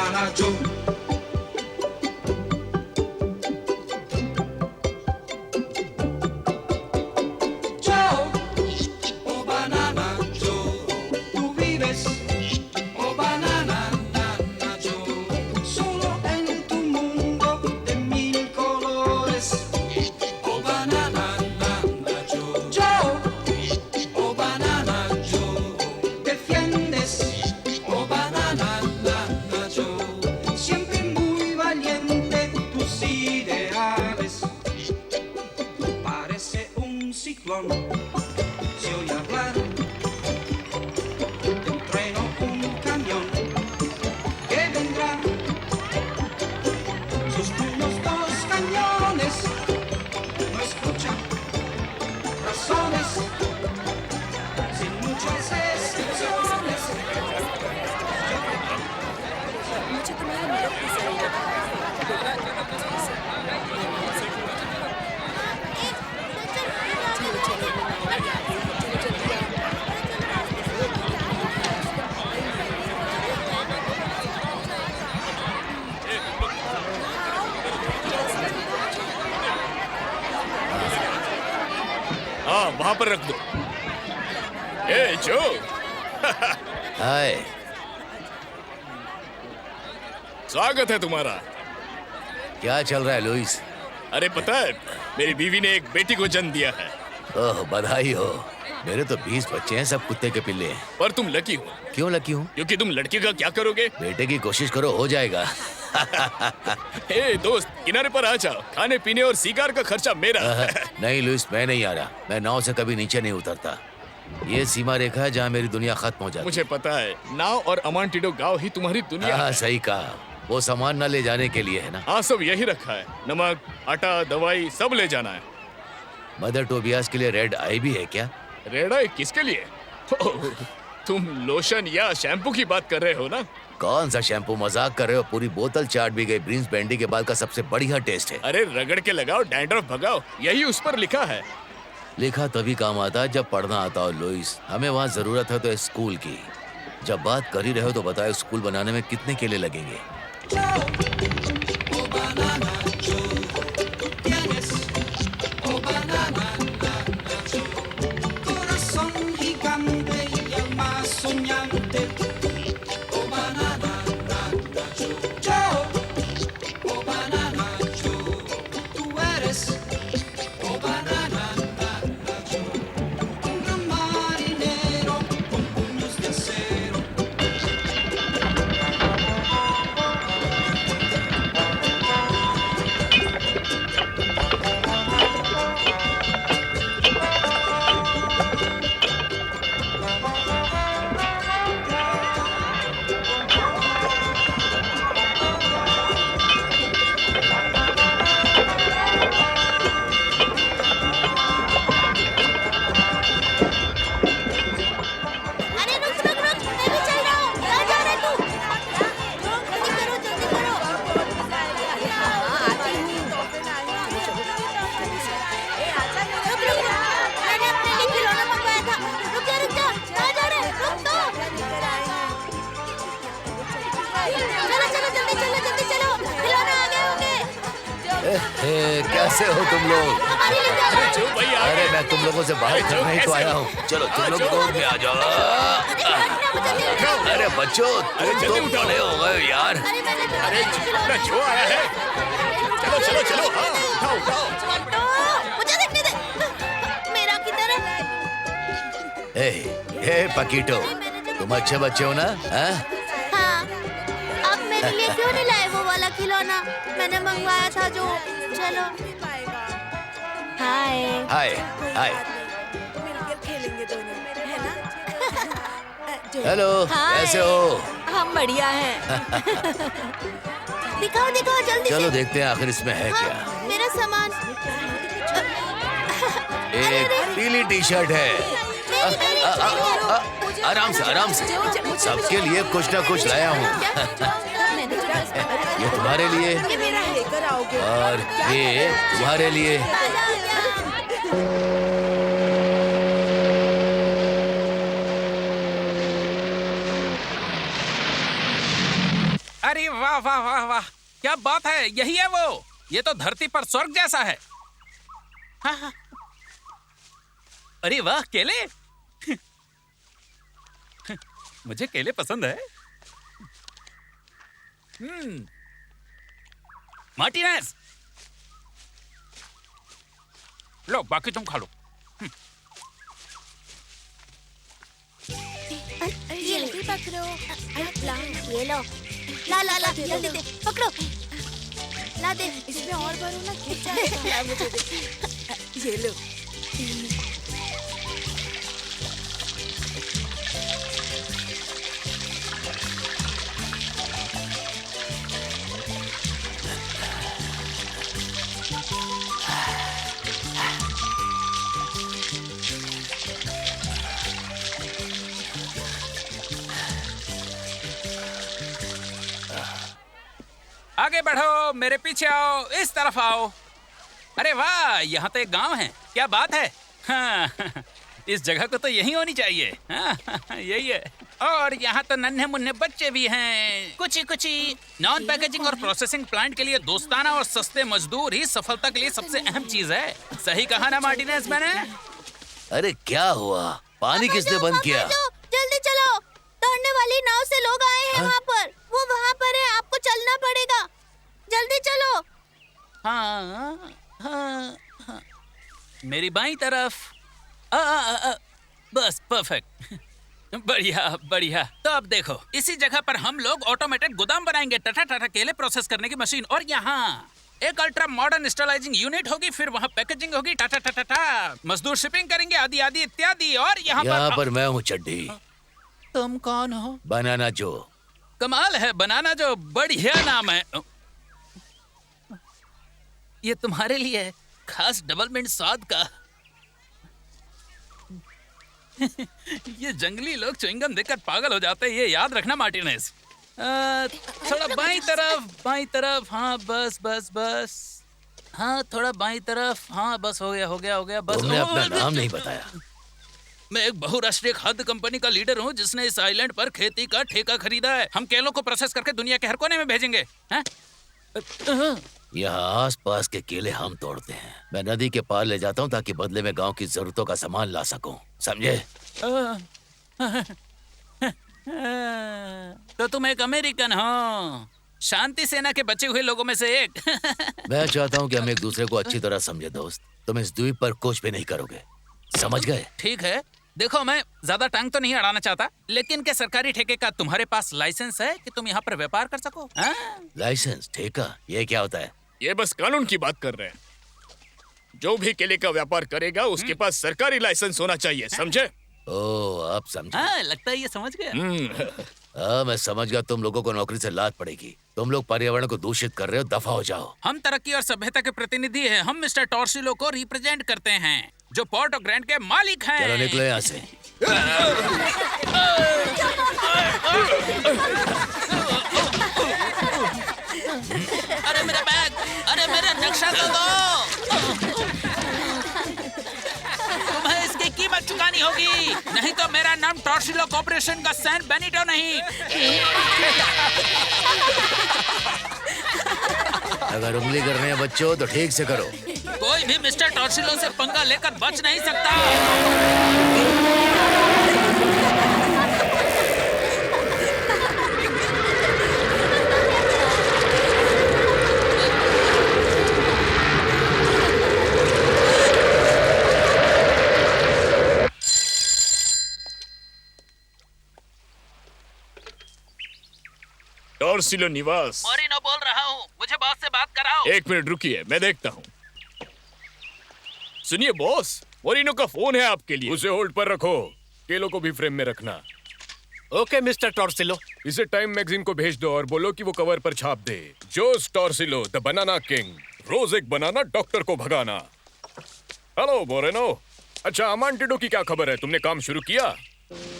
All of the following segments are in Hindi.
banana Joe. Joe, oh banana Joe, tú vives, oh banana, nana Joe, solo en tu mundo de mil colores, oh banana, nana Joe. Joe, oh banana Joe, defiendes, oh banana, nana Joe, siempre muy valiente tus ideales. Parece un ciclón, se oye hablar de un tren o un camión que vendrá. Sus unos dos cañones no escuchan razones, sin muchas excepciones. मुझे तुम्हारी मदद की जरूरत है। चलो चलो चलो जल्दी आओ। हाँ वहां पर रख दो। ए जो हाय। स्वागत है तुम्हारा। क्या चल रहा है लुइस? अरे पता है मेरी बीवी ने एक बेटी को जन्म दिया है। ओह बधाई हो। मेरे तो 20 बच्चे हैं, सब कुत्ते के पिल्ले हैं। पर तुम लकी हो क्यों लकी हूँ? क्योंकि तुम लड़की का क्या करोगे? बेटे की कोशिश करो, हो जाएगा। ए दोस्त किनारे पर आ जाओ, खाने पीने और सिगार का खर्चा मेरा। नहीं लुइस, मैं नहीं आ रहा। मैं नाव से कभी नीचे नहीं उतरता। ये सीमा रेखा है जहाँ मेरी दुनिया खत्म हो जाती है। मुझे पता है, नाव और अमांटिडो गांव ही तुम्हारी दुनिया हाँ है। सही कहा। वो सामान न ले जाने के लिए है ना। हाँ सब यही रखा है, नमक आटा दवाई सब ले जाना है। मदर टोबियास के लिए रेड आई भी है क्या? रेड आई किसके लिए? ओह, तुम लोशन या शैम्पू की बात कर रहे हो ना? कौन सा शैम्पू? मजाक कर रहे हो? पूरी बोतल चाट भी गई। ब्रिंस बैंडी के बाल का सबसे बढ़िया टेस्ट है। अरे रगड़ के लगाओ, डैंड्रफ भगाओ, यही उस पर लिखा है। लिखा तभी काम आता है जब पढ़ना आता हो लुइस। हमें वहाँ जरूरत है तो स्कूल की। जब बात कर ही रहे हो तो बताओ स्कूल बनाने में कितने केले लगेंगे? Oh banana Joe, tú tienes, oh banana, nana Joe, corazón gigante y alma soñante, oh banana, nana Joe. Joe, oh banana Joe, tú eres, oh banana, nana Joe, un gran marinero con puños de acero. अरे रुक रुक रुक, मैं भी चल रहा हूँ। कहाँ जा रहे तू? जल्दी करो जल्दी करो। हाँ आती हूँ। रुक रुक रुक, मैंने अपने लिए खिलौना मंगवाया था। रुक जा कहाँ जा रहे? रुक तो। चलो चलो जल्दी चलो, खिलौना आ गए होंगे। कैसे हो तुम लोग? हमारे लिए क्या अरे जो भाई आ अरे गए। मैं तुम लोगों से बाहर जो करना ही तो कैसे आया हो? हूँ। चलो तुम लोग जो। गोद में आ जाओ। अरे बच्चों, तुम तो जल्दी उठाओ। बड़े हो गए यार। अरे मैंने तो अरे अपना जो आया है। चलो चलो चलो, हाँ उठाओ उठाओ। छोटू, मुझे देखने दे। मेरा किधर है? हे पकीटो, तुम अच्छे बच्चे हो ना? हाँ? हाँ, अब मेरे लिए क्यों नहीं लाए वो वाला खिलौना? मैंने मंगवाया था जो। चलो। हाय। हाय हाय। हेलो, हाय। कैसे हो? हम बढ़िया हैं। दिखाओ दिखाओ जल्दी चलो से। देखते हैं आखिर इसमें है हाँ, क्या। मेरा सामान। एक पीली टी शर्ट है। आराम से सबके लिए कुछ ना कुछ लाया हूँ। ये तुम्हारे लिए और ये तुम्हारे लिए। अरे वाह वाह वाह वाह, क्या बात है, यही है वो। ये तो धरती पर स्वर्ग जैसा है। हाँ हाँ। अरे वाह, केले। मुझे केले पसंद है। मार्टिनेज, लो बाकी तुम खा लो। ये पकड़ो। ये लो। ला ला ला, जल्दी दे, पकड़ो। ला दे। इसमें और भरो ना, गिर जाएगा। मुझे दे। ये लो। आगे बढ़ो, मेरे पीछे आओ, इस तरफ आओ। अरे वाह, यहाँ तो एक गांव है, क्या बात है। हाँ, इस जगह को तो यही होनी चाहिए। हाँ, यही है। और यहाँ तो नन्हे मुन्ने बच्चे भी हैं। कुछ नॉन पैकेजिंग और प्रोसेसिंग प्लांट के लिए दोस्ताना और सस्ते मजदूर ही सफलता के लिए सबसे अहम चीज है। सही कहा ना मार्टिनेज मैंने? अरे क्या हुआ? पानी किसने बंद किया? जल्दी चलो, दौड़ने वाली नाव से लोग आए हैं। वहाँ पर, वो वहाँ पर है, आपको चलना पड़ेगा। जल्दी चलो। हाँ, हाँ, हाँ। मेरी बाईं तरफ। बस परफेक्ट। बढ़िया बढ़िया। तो अब देखो, इसी जगह पर हम लोग ऑटोमेटेड गोदाम बनाएंगे, टटा टटा केले प्रोसेस करने की मशीन, और यहाँ एक अल्ट्रा मॉडर्न स्टरलाइजिंग यूनिट होगी, फिर वहाँ पैकेजिंग होगी, टाटा टाटा टा, मजदूर शिपिंग करेंगे, आदि आदि इत्यादि। और यहाँ पर मैं हूँ चड्डी। तुम कौन हो? बनाना जो। कमाल है, बनाना जो, बढ़िया नाम है। ये तुम्हारे लिए है, खास डबल मिंट स्वाद का। ये जंगली लोग च्युइंगम देखकर पागल हो जाते हैं, ये याद रखना मार्टिनेज। थोड़ा बाईं तरफ। हाँ बस बस बस। हाँ थोड़ा बाईं तरफ। हाँ बस, हो गया बस। तुमने अपना नाम नहीं बताया। मैं एक बहुराष्ट्रीय खाद्य कंपनी का लीडर हूँ जिसने इस आइलैंड पर खेती का ठेका खरीदा है। हम केलों को प्रोसेस करके दुनिया के हर कोने में भेजेंगे। यहाँ आस पास के केले हम तोड़ते हैं। मैं नदी के पार ले जाता हूँ ताकि बदले में गांव की जरूरतों का सामान ला सकूं, समझे? तो तुम एक अमेरिकन हो, शांति सेना के बचे हुए लोगों में से एक। मैं चाहता हूँ कि हम एक दूसरे को अच्छी तरह समझे दोस्त। तुम इस द्वीप पर कुछ भी नहीं करोगे, समझ गए? ठीक है। देखो, मैं ज्यादा टांग तो नहीं अड़ाना चाहता, लेकिन क्या सरकारी ठेके का तुम्हारे पास लाइसेंस है कि तुम यहाँ पर व्यापार कर सको? लाइसेंस? ठेका? ये क्या होता है? ये बस कानून की बात कर रहे हैं। जो भी केले का व्यापार करेगा उसके पास सरकारी लाइसेंस होना चाहिए, समझे? ओह, आप समझे। हाँ, लगता है ये समझ गया। हाँ, मैं समझ गया। तुम लोगों को नौकरी से लात पड़ेगी। तुम लोग पर्यावरण को दूषित कर रहे हो, दफा हो जाओ। हम तरक्की और सभ्यता के प्रतिनिधि हैं। हम मिस्टर टॉर्सिलो को रिप्रेजेंट करते हैं, जो पोर्ट ऑफ ग्रैंड के मालिक हैं। चलो निकलो यहाँ से। अरे मेरा बैग, अरे मेरा नक्शा तो दो। तुम्हें इसकी कीमत चुकानी होगी, नहीं तो मेरा नाम टॉर्सिलो कॉर्पोरेशन का सैन बेनिटो नहीं। अगर उंगली करने हैं बच्चों तो ठीक से करो। कोई भी मिस्टर टॉर्सिलो से पंगा लेकर बच नहीं सकता। टॉर्सिलो निवास। मोरिनो बोल रहा हूँ, मुझे बॉस से बात कराओ। एक मिनट रुकिए, मैं देखता हूँ। सुनिए बॉस, मोरिनो का फोन है आपके लिए। उसे होल्ड पर रखो, केलों को भी फ्रेम में रखना। Okay mister Torsillo. इसे टाइम मैगजीन को भेज दो और बोलो कि वो कवर पर छाप दे। जोस टॉर्सिलो, द बनाना किंग, रोज एक बनाना डॉक्टर को भगाना। Hello Moreno. अच्छा, अमांटिडो की क्या खबर है? तुमने काम शुरू किया?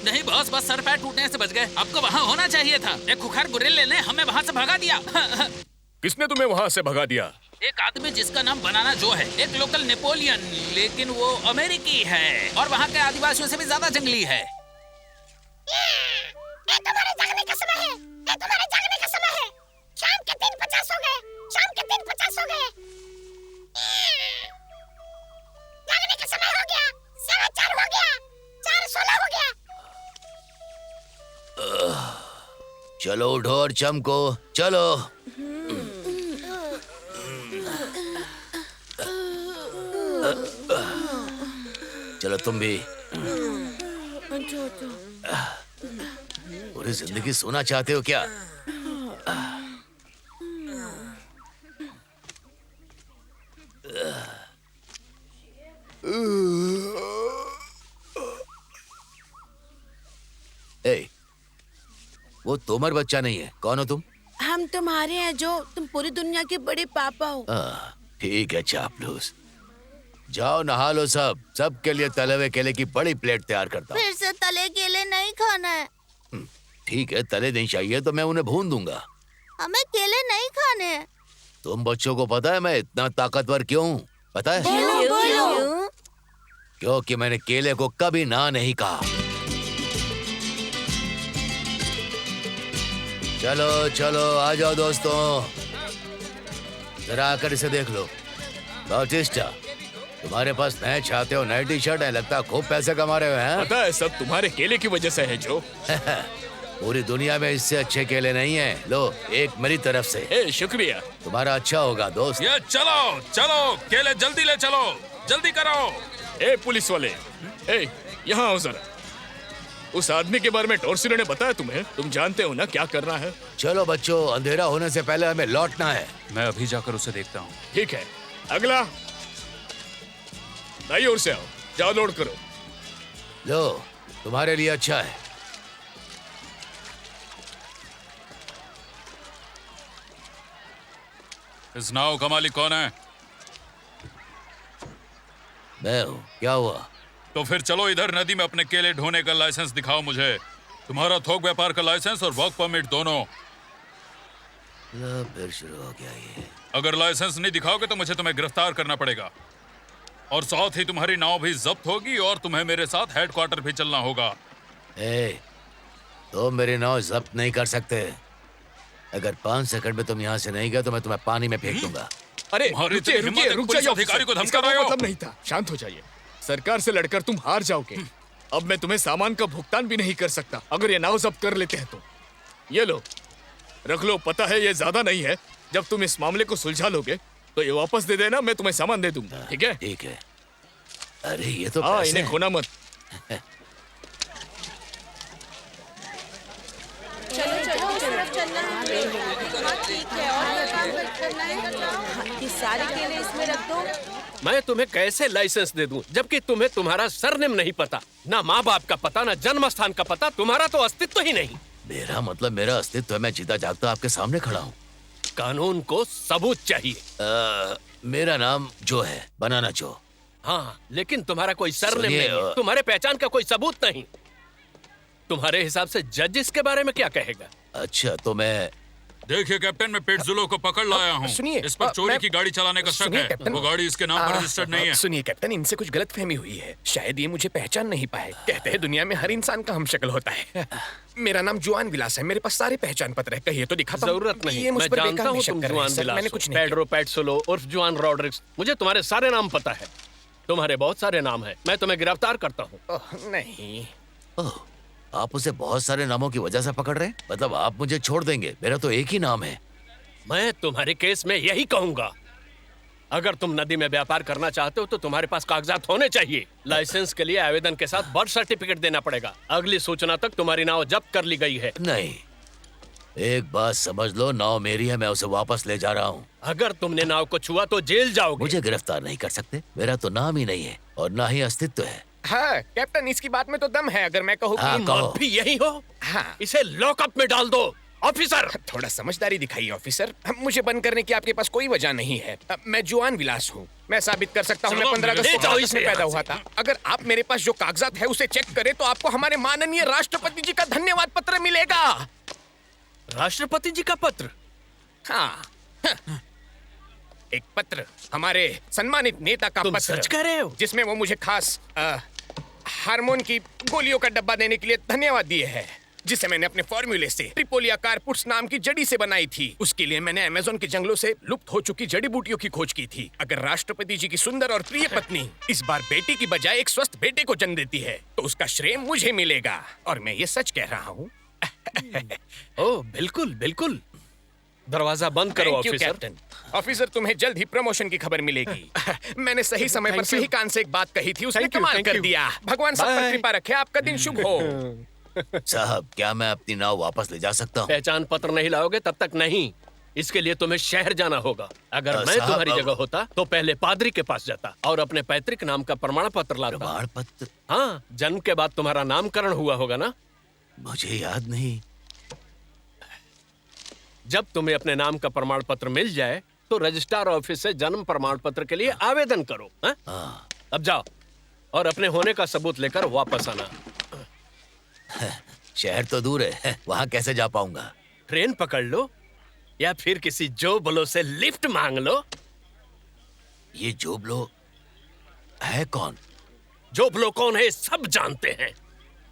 नहीं बॉस, बस सर पैर टूटने से बच गए। आपको वहाँ होना चाहिए था। एक खुखार गुरिल्ले ने हमें वहाँ से भगा दिया। किसने तुम्हें वहाँ से भगा दिया? एक आदमी जिसका नाम बनाना जो है, एक लोकल नेपोलियन, लेकिन वो अमेरिकी है और वहाँ के आदिवासियों से भी ज्यादा जंगली है। ये तुम्हारे जागने का समय है। ये तुम्हारे जागने का समय है। चलो उठो और चमको, चलो। चलो तुम भी। पूरी जिंदगी सोना चाहते हो क्या? ए, वो तोमर बच्चा नहीं है। कौन हो तुम? हम तुम्हारे हैं जो, तुम पूरी दुनिया के बड़े पापा हो। ठीक है चापलूस, जाओ नहा लो सब। सबके लिए तले हुए केले की बड़ी प्लेट तैयार करता हूँ। फिर से तले केले नहीं खाना है। ठीक है, तले नहीं चाहिए तो मैं उन्हें भून दूंगा। हमें केले नहीं खाने हैं। तुम बच्चों को पता है मैं इतना ताकतवर क्यों हूँ? पता है? बोलो। क्योंकि मैंने केले को कभी ना नहीं कहा। चलो चलो आ जाओ दोस्तों, जरा आकर इसे देख लो। बाटिस्टा, तुम्हारे पास नए छाते हो, नए टी शर्ट है, लगता है खूब पैसे कमा रहे हो हैं? पता है सब तुम्हारे केले की वजह से है जो। पूरी दुनिया में इससे अच्छे केले नहीं हैं। लो एक मेरी तरफ से। ए, शुक्रिया। तुम्हारा अच्छा होगा दोस्त। ये चलो चलो, केले जल्दी ले चलो, जल्दी करो। ए पुलिस वाले, ए यहाँ आओ जरा। उस आदमी के बारे में टॉर्सिलो ने बताया तुम्हें? तुम जानते हो ना क्या करना है? चलो बच्चों, अंधेरा होने से पहले हमें लौटना है। मैं अभी जाकर उसे देखता हूँ। ठीक है, अगला दाई ओर से आओ, जाओ लोड करो। लो तुम्हारे लिए अच्छा है। इस नाव का मालिक कौन है? मैं हूँ। क्या हुआ? तो फिर चलो इधर नदी में अपने केले ढोने का लाइसेंस दिखाओ मुझे। तुम्हारा थोक व्यापार का लाइसेंस और वर्क परमिट दोनों। लो, फिर शुरू हो गया ये। अगर लाइसेंस नहीं दिखाओगे तो मुझे तुम्हें गिरफ्तार करना पड़ेगा, और साथ ही तुम्हारी नाव भी जब्त होगी और तुम्हें मेरे साथ हेडक्वार्टर भी चलना होगा। तो मेरी नाव जब्त नहीं कर सकते। अगर 5 सेकंड में तुम यहाँ से नहीं गए तो मैं तुम्हें पानी में फेंक दूंगा। अरे तुम्हारी रुकिए इतनी रुकिए हिम्मत है, रुक पुलिस जाइए अधिकारी को ऑफिसर, धमका इसका रहे वो हो? मतलब नहीं था। शांत हो जाइए। सरकार से लड़कर तुम हार जाओगे। अब मैं तुम्हें सामान का भुगतान भी नहीं कर सकता अगर ये नाव जब्त कर लेते हैं तो। ये लो रख लो। पता है ये ज्यादा नहीं है। जब तुम इस मामले को सुलझा लोगे तो ये वापस दे देना, मैं तुम्हें सामान दे दूंगा। ठीक है? ठीक है। अरे ये तो हाँ, पैसे इन्हें हैं। खोना मत। ये सारे केले इसमें रख दो। मैं तुम्हें कैसे लाइसेंस दे दूं जबकि तुम्हें तुम्हारा सरनेम नहीं पता, ना माँ बाप का पता, ना जन्म स्थान का पता। तुम्हारा तो अस्तित्व ही नहीं। मेरा मतलब मेरा अस्तित्व है। मैं जीता जागता आपके सामने खड़ा हूँ। कानून को सबूत चाहिए। मेरा नाम जो है, बनाना जो। हाँ, लेकिन तुम्हारा कोई सरनेम सुनिए, नहीं है। तुम्हारे पहचान का कोई सबूत नहीं। तुम्हारे हिसाब से जज इसके बारे में क्या कहेगा? अच्छा तो मैं देखिए कैप्टन, मैं पेटजुलो को पकड़ लाया हूँ। सुनिए, इस पर चोरी मैं- की गाड़ी चलाने का शक सुनिए, है। कैप्टन। वो गाड़ी इसके नाम पर रजिस्टर्ड नहीं है। सुनिए कैप्टन, इनसे कुछ गलतफहमी हुई है। शायद ये मुझे पहचान नहीं पाए। कहते हैं दुनिया में हर इंसान का हमशक्ल होता है। मेरा नाम जुआन विलास है। मेरे पास सारे पहचान पत्र है। कहिए तो दिखाता हूं। जरूरत नहीं। ये मुझ मैं पर जानता बेकार हूँ निशक तुम कर रहे हैं, जुआन सर। विलास मैंने हो। कुछ नहीं पेड्रो पैटसोलो उर्फ जुआन रॉड्रिक्स। मुझे तुम्हारे सारे नाम पता है। तुम्हारे बहुत सारे नाम है। मैं तुम्हें गिरफ्तार करता हूँ। किया। नहीं, ओह, आप उसे बहुत सारे नामों की वजह से पकड़ रहे हैं? मतलब आप मुझे छोड़ देंगे? मेरा तो एक ही नाम है। मैं तुम्हारे केस में यही कहूंगा। अगर तुम नदी में व्यापार करना चाहते हो तो तुम्हारे पास कागजात होने चाहिए। लाइसेंस के लिए आवेदन के साथ बर्थ सर्टिफिकेट देना पड़ेगा। अगली सूचना तक तुम्हारी नाव जब्त कर ली गई है। नहीं, एक बात समझ लो, नाव मेरी है, मैं उसे वापस ले जा रहा हूँ। अगर तुमने नाव को छुआ तो जेल जाओगे। मुझे गिरफ्तार नहीं कर सकते। मेरा तो नाम ही नहीं है और ना ही अस्तित्व है। हाँ कैप्टन, इसकी बात में तो दम है। अगर मैं कहूँ हाँ, कि कहो। आप भी यही हो? हाँ। इसे लॉकअप में डाल दो ऑफिसर। थोड़ा समझदारी दिखाइए ऑफिसर। मुझे बंद करने की आपके पास कोई वजह नहीं है। मैं जुआन विलास हूँ। मैं साबित कर सकता हूँ मैं चलो, 15 अगस्त ले को जाओ भारत इसे में पैदा यहाँ हुआ था। अगर आप मेरे पास जो कागजात है उसे चेक करें तो आपको हमारे माननीय राष्ट्रपति जी का धन्यवाद पत्र मिलेगा। राष्ट्रपति जी का पत्र? हाँ, एक पत्र हमारे सम्मानित नेता का तुम पत्र, सच कह रहे हो? जिसमें वो मुझे खास हार्मोन की गोलियों का डब्बा देने के लिए धन्यवाद दिए है, जिसे मैंने अपने फॉर्मूले से ट्रिपोलिया कारपुट्स नाम की जड़ी से बनाई थी। उसके लिए मैंने अमेज़न के जंगलों से लुप्त हो चुकी जड़ी बूटियों की खोज की थी। अगर राष्ट्रपति जी की सुंदर और प्रिय पत्नी इस बार बेटी की बजाय एक स्वस्थ बेटे को जन्म देती है तो उसका श्रेय मुझे मिलेगा। और मैं ये सच कह रहा हूँ। ओह बिल्कुल बिल्कुल। दरवाजा बंद करो thank you officer. Captain. Officer, तुम्हें जल्द ही प्रमोशन की खबर मिलेगी। मैंने सही समय पर Thank you. सही कान से एक बात कही थी, उसने Thank you, कमाल thank कर you. दिया। भगवान सब पर Bye. कृपा रखे, आपका दिन शुभ हो। साहब, क्या मैं अपनी नाव वापस ले जा सकता हूँ? पहचान पत्र नहीं लाओगे तब तक नहीं। इसके लिए तुम्हें शहर जाना होगा। अगर मैं साहब, तुम्हारी अब- जगह होता तो पहले पादरी के पास जाता और अपने पैतृक नाम का प्रमाण पत्र लाता। प्रमाण पत्र? हाँ, जन्म के बाद तुम्हारा नामकरण हुआ होगा ना। मुझे याद नहीं। जब तुम्हें अपने नाम का प्रमाण पत्र मिल जाए तो रजिस्ट्रार ऑफिस से जन्म प्रमाण पत्र के लिए आवेदन करो। हाँ? हाँ, अब जाओ और अपने होने का सबूत लेकर वापस आना। शहर तो दूर है, वहाँ कैसे जा पाऊंगा? ट्रेन पकड़ लो या फिर किसी जोबलो से लिफ्ट मांग लो। ये जोबलो है कौन? जोबलो कौन है सब जानते हैं।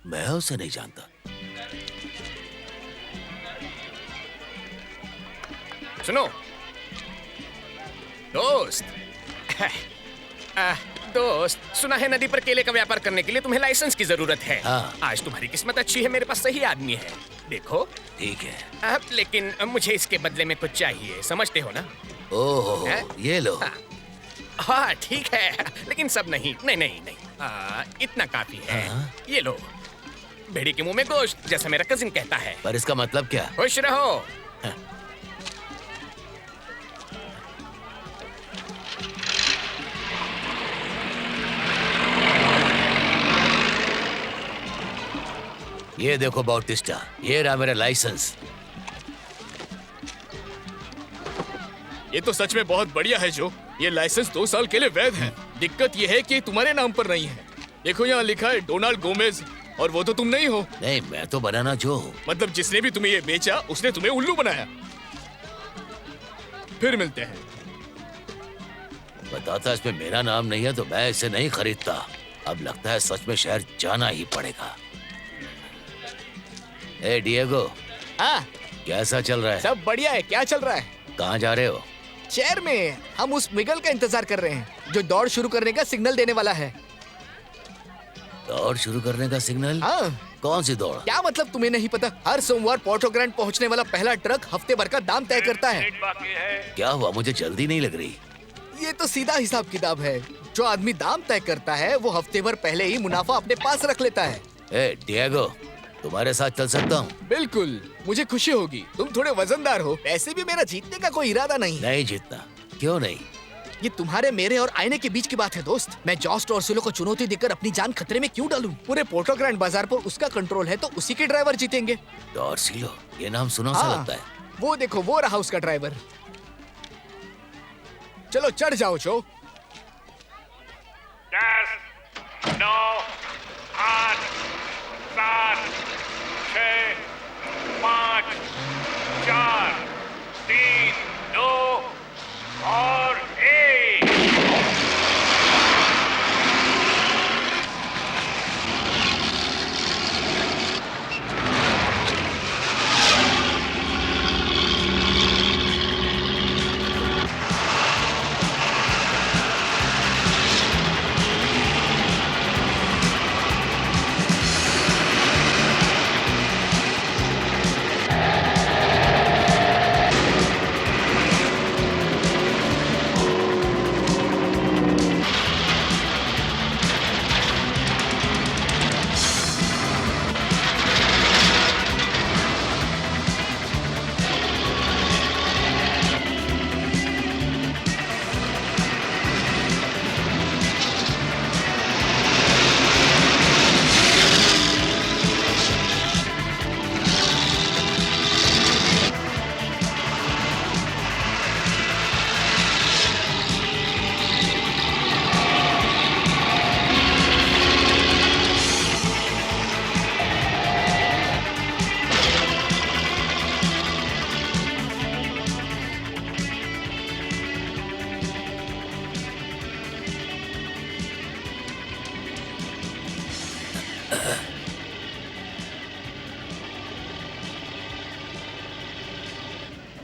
मैं उसे नहीं जानता। सुनो दोस्त, दोस्त, सुना है नदी पर केले का व्यापार करने के लिए तुम्हें लाइसेंस की जरूरत है। हाँ। आज तुम्हारी किस्मत अच्छी है, मेरे पास सही आदमी है। देखो, ठीक है। लेकिन मुझे इसके बदले में कुछ चाहिए, समझते हो ना? ओहो, हैं? ये लो। हाँ ठीक है, लेकिन सब नहीं, नहीं नहीं नहीं, इतना काफी है। हाँ? ये लो, भेड़ी के मुंह में गोश्त, जैसा मेरा कजिन कहता है। पर इसका मतलब क्या? खुश रहो। ये देखो बाउटिस्टा, ये रहा मेरा लाइसेंस। ये तो सच में बहुत बढ़िया है जो। ये लाइसेंस 2 साल के लिए वैध है। दिक्कत ये है कि तुम्हारे नाम पर नहीं है। देखो यहाँ लिखा है डोनाल्ड गोमेज, और वो तो तुम नहीं हो। नहीं, मैं तो बनाना जो हूँ। मतलब जिसने भी तुम्हें ये बेचा उसने तुम्हें उल्लू बनाया। फिर मिलते हैं। बताता इसमें मेरा नाम नहीं है तो मैं इसे नहीं खरीदता। अब लगता है सच में शहर जाना ही पड़ेगा। ए डिएगो, हाँ, कैसा चल रहा है? सब बढ़िया है। क्या चल रहा है? कहाँ जा रहे हो? शहर में हम उस मिगल का इंतजार कर रहे हैं जो दौड़ शुरू करने का सिग्नल देने वाला है। दौड़ शुरू करने का सिग्नल? हाँ, कौन सी दौड़? क्या मतलब तुम्हें नहीं पता? हर सोमवार पोर्टो ग्रैंड पहुंचने वाला पहला ट्रक हफ्ते भर का दाम तय करता है। क्या हुआ? मुझे जल्दी नहीं लग रही। ये तो सीधा हिसाब किताब है। जो आदमी दाम तय करता है वो हफ्ते भर पहले ही मुनाफा अपने पास रख लेता है। ए डिएगो, तुम्हारे साथ चल सकता हूँ? बिल्कुल, मुझे खुशी होगी। तुम थोड़े वजनदार हो। ऐसे भी मेरा जीतने का कोई इरादा नहीं। नहीं जीतना। क्यों नहीं? ये तुम्हारे, मेरे और आईने के बीच की बात है दोस्त। मैं जॉस टॉर्सिलो को चुनौती देकर अपनी जान खतरे में क्यों डालूं? पूरे पोर्टो ग्रैंड बाजार पर उसका कंट्रोल है तो उसी के ड्राइवर जीतेंगे। टॉर्सिलो, ये नाम सुना सा लगता है। वो देखो, वो रहा उसका ड्राइवर। चलो चढ़ जाओ जो। 10, 9, 8, 7, 6, 5, 4, 3, 2 और 1।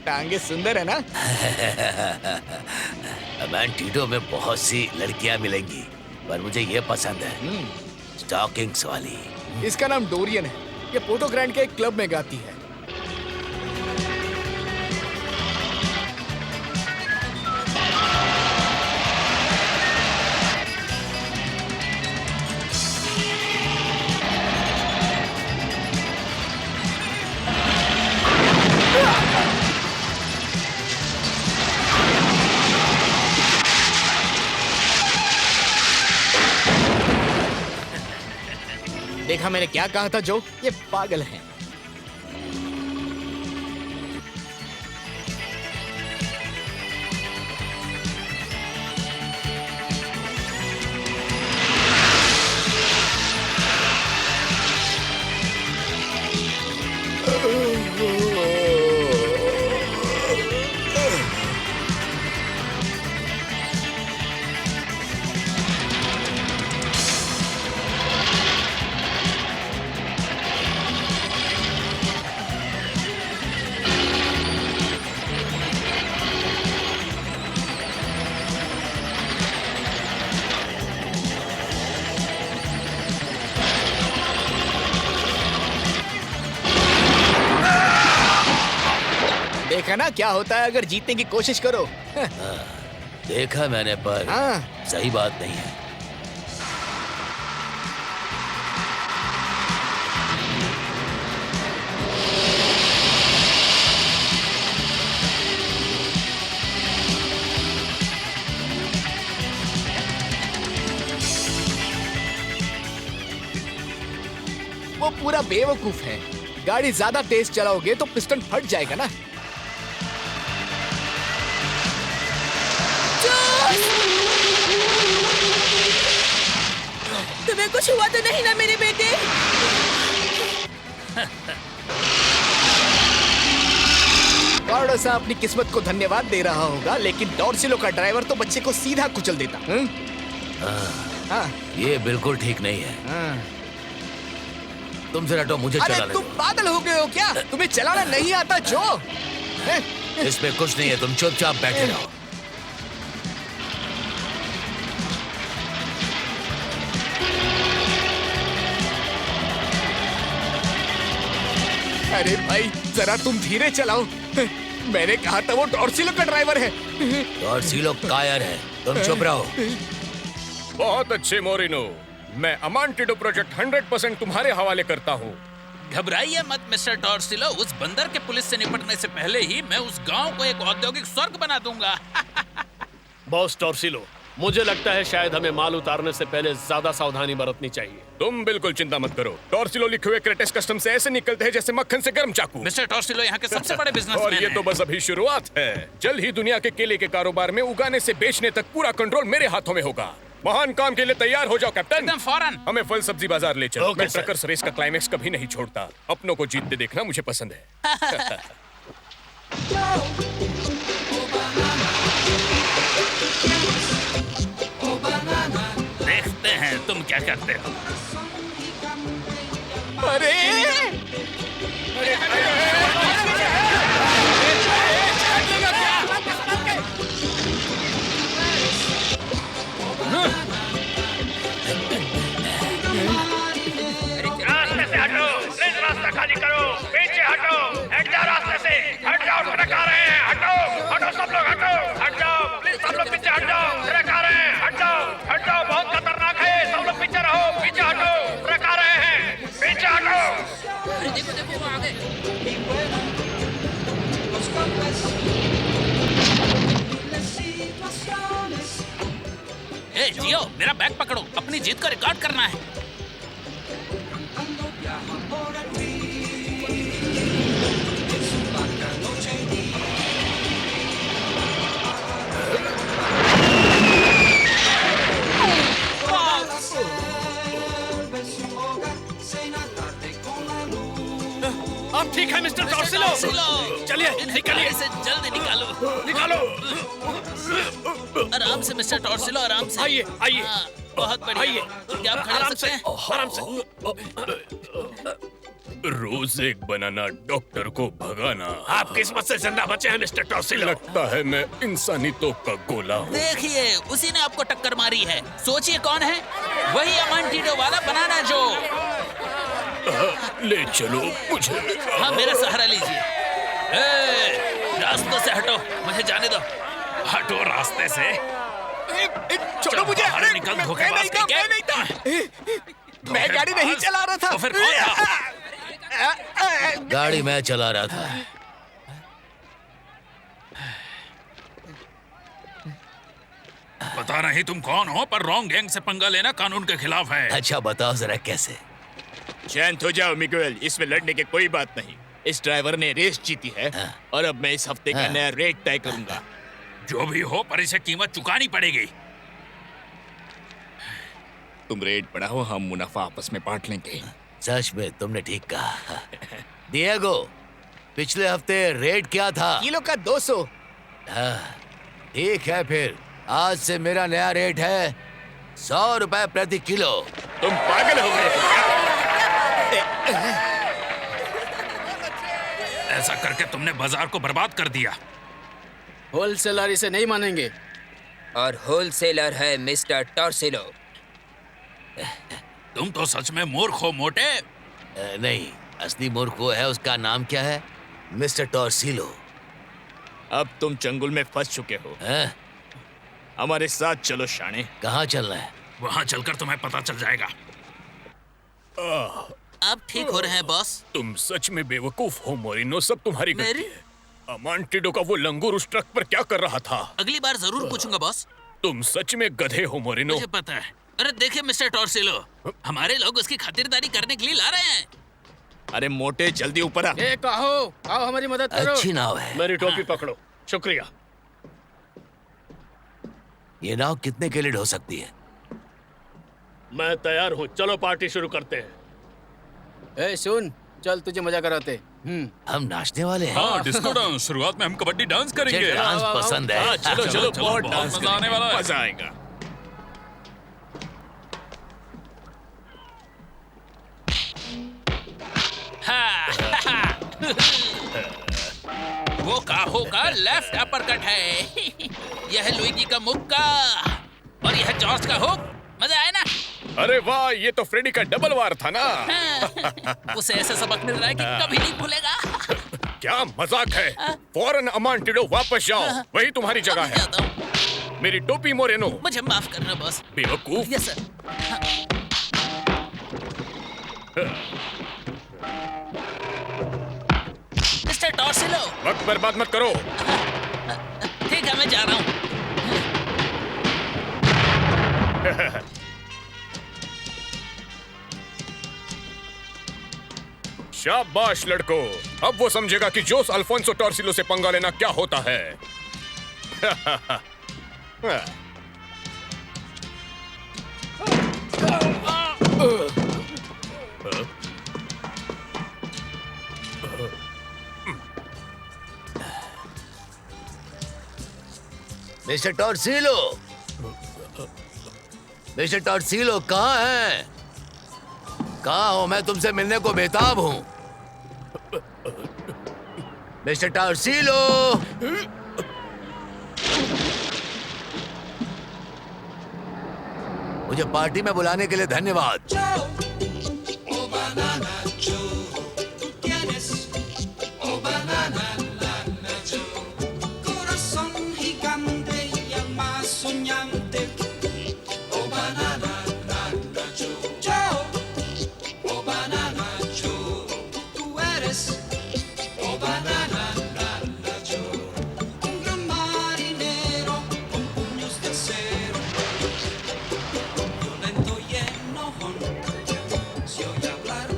टांगे सुंदर है ना? अमेंटीडो में बहुत सी लड़कियां मिलेंगी पर मुझे ये पसंद है, स्टॉकिंग्स वाली। इसका नाम डोरियन है। ये पोर्टो ग्रैंड के एक क्लब में गाती है। देखा मैंने क्या कहा था जो, ये पागल हैं। देखा ना क्या होता है अगर जीतने की कोशिश करो। देखा मैंने, पर हाँ। सही बात नहीं है। वो पूरा बेवकूफ है। गाड़ी ज्यादा तेज चलाओगे तो पिस्टन फट जाएगा ना। तुम्हें कुछ हुआ तो नहीं ना मेरे बेटे? कॉर्डो साहब अपनी किस्मत को धन्यवाद दे रहा होगा, लेकिन टॉर्सिलो का ड्राइवर तो बच्चे को सीधा कुचल देता। हाँ। ये बिल्कुल ठीक नहीं है। हाँ। तुम जरा हटो, मुझे अरे चलाने तुम दो। पागल हो गए हो क्या? तुम्हें चलाना नहीं आता जो? इसमें कुछ नहीं है, तुम चुपचाप बैठे रहो। अरे भाई जरा तुम धीरे चलाओ। मैंने कहा था वो टॉर्सिलो का ड्राइवर है। टॉर्सिलो कायर है, तुम चुप रहो। बहुत अच्छे मोरिनो, मैं अमांटिडो प्रोजेक्ट 100% तुम्हारे हवाले करता हूँ। घबराइए मत मिस्टर टॉर्सिलो, उस बंदर के पुलिस से निपटने से पहले ही मैं उस गांव को एक औद्योगिक स्वर्ग बना दूंगा। बॉस टॉर्सिलो, मुझे लगता है शायद हमें माल उतारने से पहले ज्यादा सावधानी बरतनी चाहिए। तुम बिल्कुल चिंता मत करो। टॉर्सिलो लिखे हुए क्रेटेस कस्टम से ऐसे निकलते हैं जैसे मक्खन से गर्म चाकू। मिस्टर टॉर्सिलो यहाँ के सबसे बड़े बिजनेसमैन और ये तो बस अभी शुरुआत है। जल्द ही दुनिया के केले के कारोबार में उगाने से बेचने तक पूरा कंट्रोल मेरे हाथों में होगा। महान काम के लिए तैयार हो जाओ कैप्टन। एकदम फौरन। हमें फल सब्जी बाजार ले चलो। ओके, मैं सर। ट्रकर्स रेस का क्लाइमेक्स कभी नहीं छोड़ता। अपनों को जीतते देखना मुझे पसंद है। देखते हैं तुम क्या करते हो। अरे रास्ते से हटो, प्लीज रास्ता खाली करो, पीछे हटो, हट जाओ रास्ते से, हट जाओ, ट्रक आ रहे हैं, हटो, हटो सब लोग हटो, हट जाओ, प्लीज सब लोग पीछे हट जाओ, ट्रक आ रहे हैं, हट जाओ, बहुत खतरनाक है, सब लोग पीछे रहो, पीछे हटो, ट्रक आ रहे हैं, पीछे हटो। देखो देखो वो आगे। ए जियो, मेरा बैग पकड़ो, अपनी जीत का रिकॉर्ड करना है। अब ठीक है मिस्टर टॉर्सिलो, चलिए निकलिए। इसे जल्दी निकालो। निकालो। आराम से मिस्टर टॉर्सिलो, आराम से। आइए, आइए। हाँ, बहुत बढ़िया। आइए। क्या आप खड़े हो आराम सकते से, हैं? आराम से। रोज एक बनाना डॉक्टर को भगाना। आप किस्मत से जिंदा बचे हैं मिस्टर टॉर्सिलो। लगता है मैं इंसानी तोप का गोला हूँ। देखिए, उसी ने आपको टक्कर मारी है। सोचिए कौन है? वही अमांटिडो वाला बनाना जो। ले चलो मुझे। हाँ मेरा सहारा लीजिए। रास्ते से हटो, मुझे जाने दो। हटो रास्ते से। छोड़ो मुझे। बाहर निकल, धोखेबाज कहीं मैं नहीं था। मैं गाड़ी नहीं चला रहा था। तो फिर कौन था? गाड़ी मैं चला रहा था। पता नहीं तुम कौन हो, पर रॉन्ग गैंग से पंगा लेना कानून के खिलाफ है। अच्छा बताओ जरा कैसे? शांत हो जाओ मिगुएल, इसमें लड़ने की कोई बात नहीं। इस ड्राइवर ने रेस जीती है और अब मैं इस हफ्ते का नया रेट तय करूंगा। जो भी हो, पर इसे कीमत चुकानी पड़ेगी। तुम रेट बढ़ाओ, हम मुनाफा आपस में बांट लेंगे। सच में तुमने ठीक कहा। डिएगो, पिछले हफ्ते रेट क्या था? किलो का 200। ठीक है, फिर आज से मेरा नया रेट है 100 रुपए प्रति किलो। तुम पागल हो गए हो क्या? ऐसा करके तुमने बाजार को बर्बाद कर दिया। होलसेलर इसे नहीं मानेंगे। और होलसेलर है मिस्टर टॉर्सिलो। तुम तो सच में मूर्ख हो मोटे। नहीं, असली मूर्ख वो है, उसका नाम क्या है? मिस्टर टॉर्सिलो। अब तुम चंगुल में फंस चुके हो। हमारे साथ चलो शाणे। कहाँ चलना है? वहाँ चलकर तुम्हें पता चल जाएगा। आप ठीक हो रहे हैं बॉस? तुम सच में बेवकूफ हो मोरिनो, सब तुम्हारी गलती है। अमांटिडो का वो लंगूर उस ट्रक पर क्या कर रहा था? अगली बार जरूर पूछूंगा बॉस। तुम सच में गधे हो मोरिनो। मुझे पता है। अरे देखिए मिस्टर टॉर्सिलो, हमारे लोग उसकी खातिरदारी करने के लिए ला रहे हैं। अरे मोटे, जल्दी ऊपर आ। ए कहो, आओ हमारी मदद करो। अच्छी नाव है। मेरी टोपी पकड़ो। शुक्रिया। ये नाव कितने के लिए ढो सकती है? मैं तैयार हूँ, चलो पार्टी शुरू करते हैं। ए सुन, चल तुझे मजा कराते। हम नाचने वाले हैं। हाँ, डिस्को डांस। शुरुआत में हम कबड्डी डांस करेंगे। मुझे डांस पसंद है। हाँ, चलो चलो, बहुत डांस मजा आने वाला है। मजा आएगा। वो काहो का लेफ्ट अपरकट है। यह है लुइगी का मुक्का और यह जॉर्ज का हुक। मजा आया ना? अरे वाह, ये तो फ्रेडी का डबल वार था ना। उसे ऐसा सबक मिल रहा है कि कभी नहीं भूलेगा। क्या मजाक है? फौरन अमांटिडो वापस जाओ, वही तुम्हारी जगह है। मेरी टोपी मोरेनो। मुझे माफ करना बॉस। बेवकूफ। Yes sir. मिस्टर टॉर्सिलो, वक्त बर्बाद मत करो। ठीक है मैं जा रहा हूँ। शाबाश लड़को, अब वो समझेगा कि जोस अल्फोंसो टॉर्सिलो से पंगा लेना क्या होता है। मिस्टर टॉर्सिलो, मिस्टर टॉर्सिलो कहाँ हैं? कहाँ हो? मैं तुमसे मिलने को बेताब हूँ। मिस्टर टॉर्सिलो, मुझे पार्टी में बुलाने के लिए धन्यवाद। Oh banana Joe, tú tienes, oh banana nana Joe, corazón gigante y el más soñante, oh banana nana Joe, Joe, oh banana Joe, tú eres, oh banana nana Joe, un gran marinero con puños de acero, violento y enojón. Si oye hablar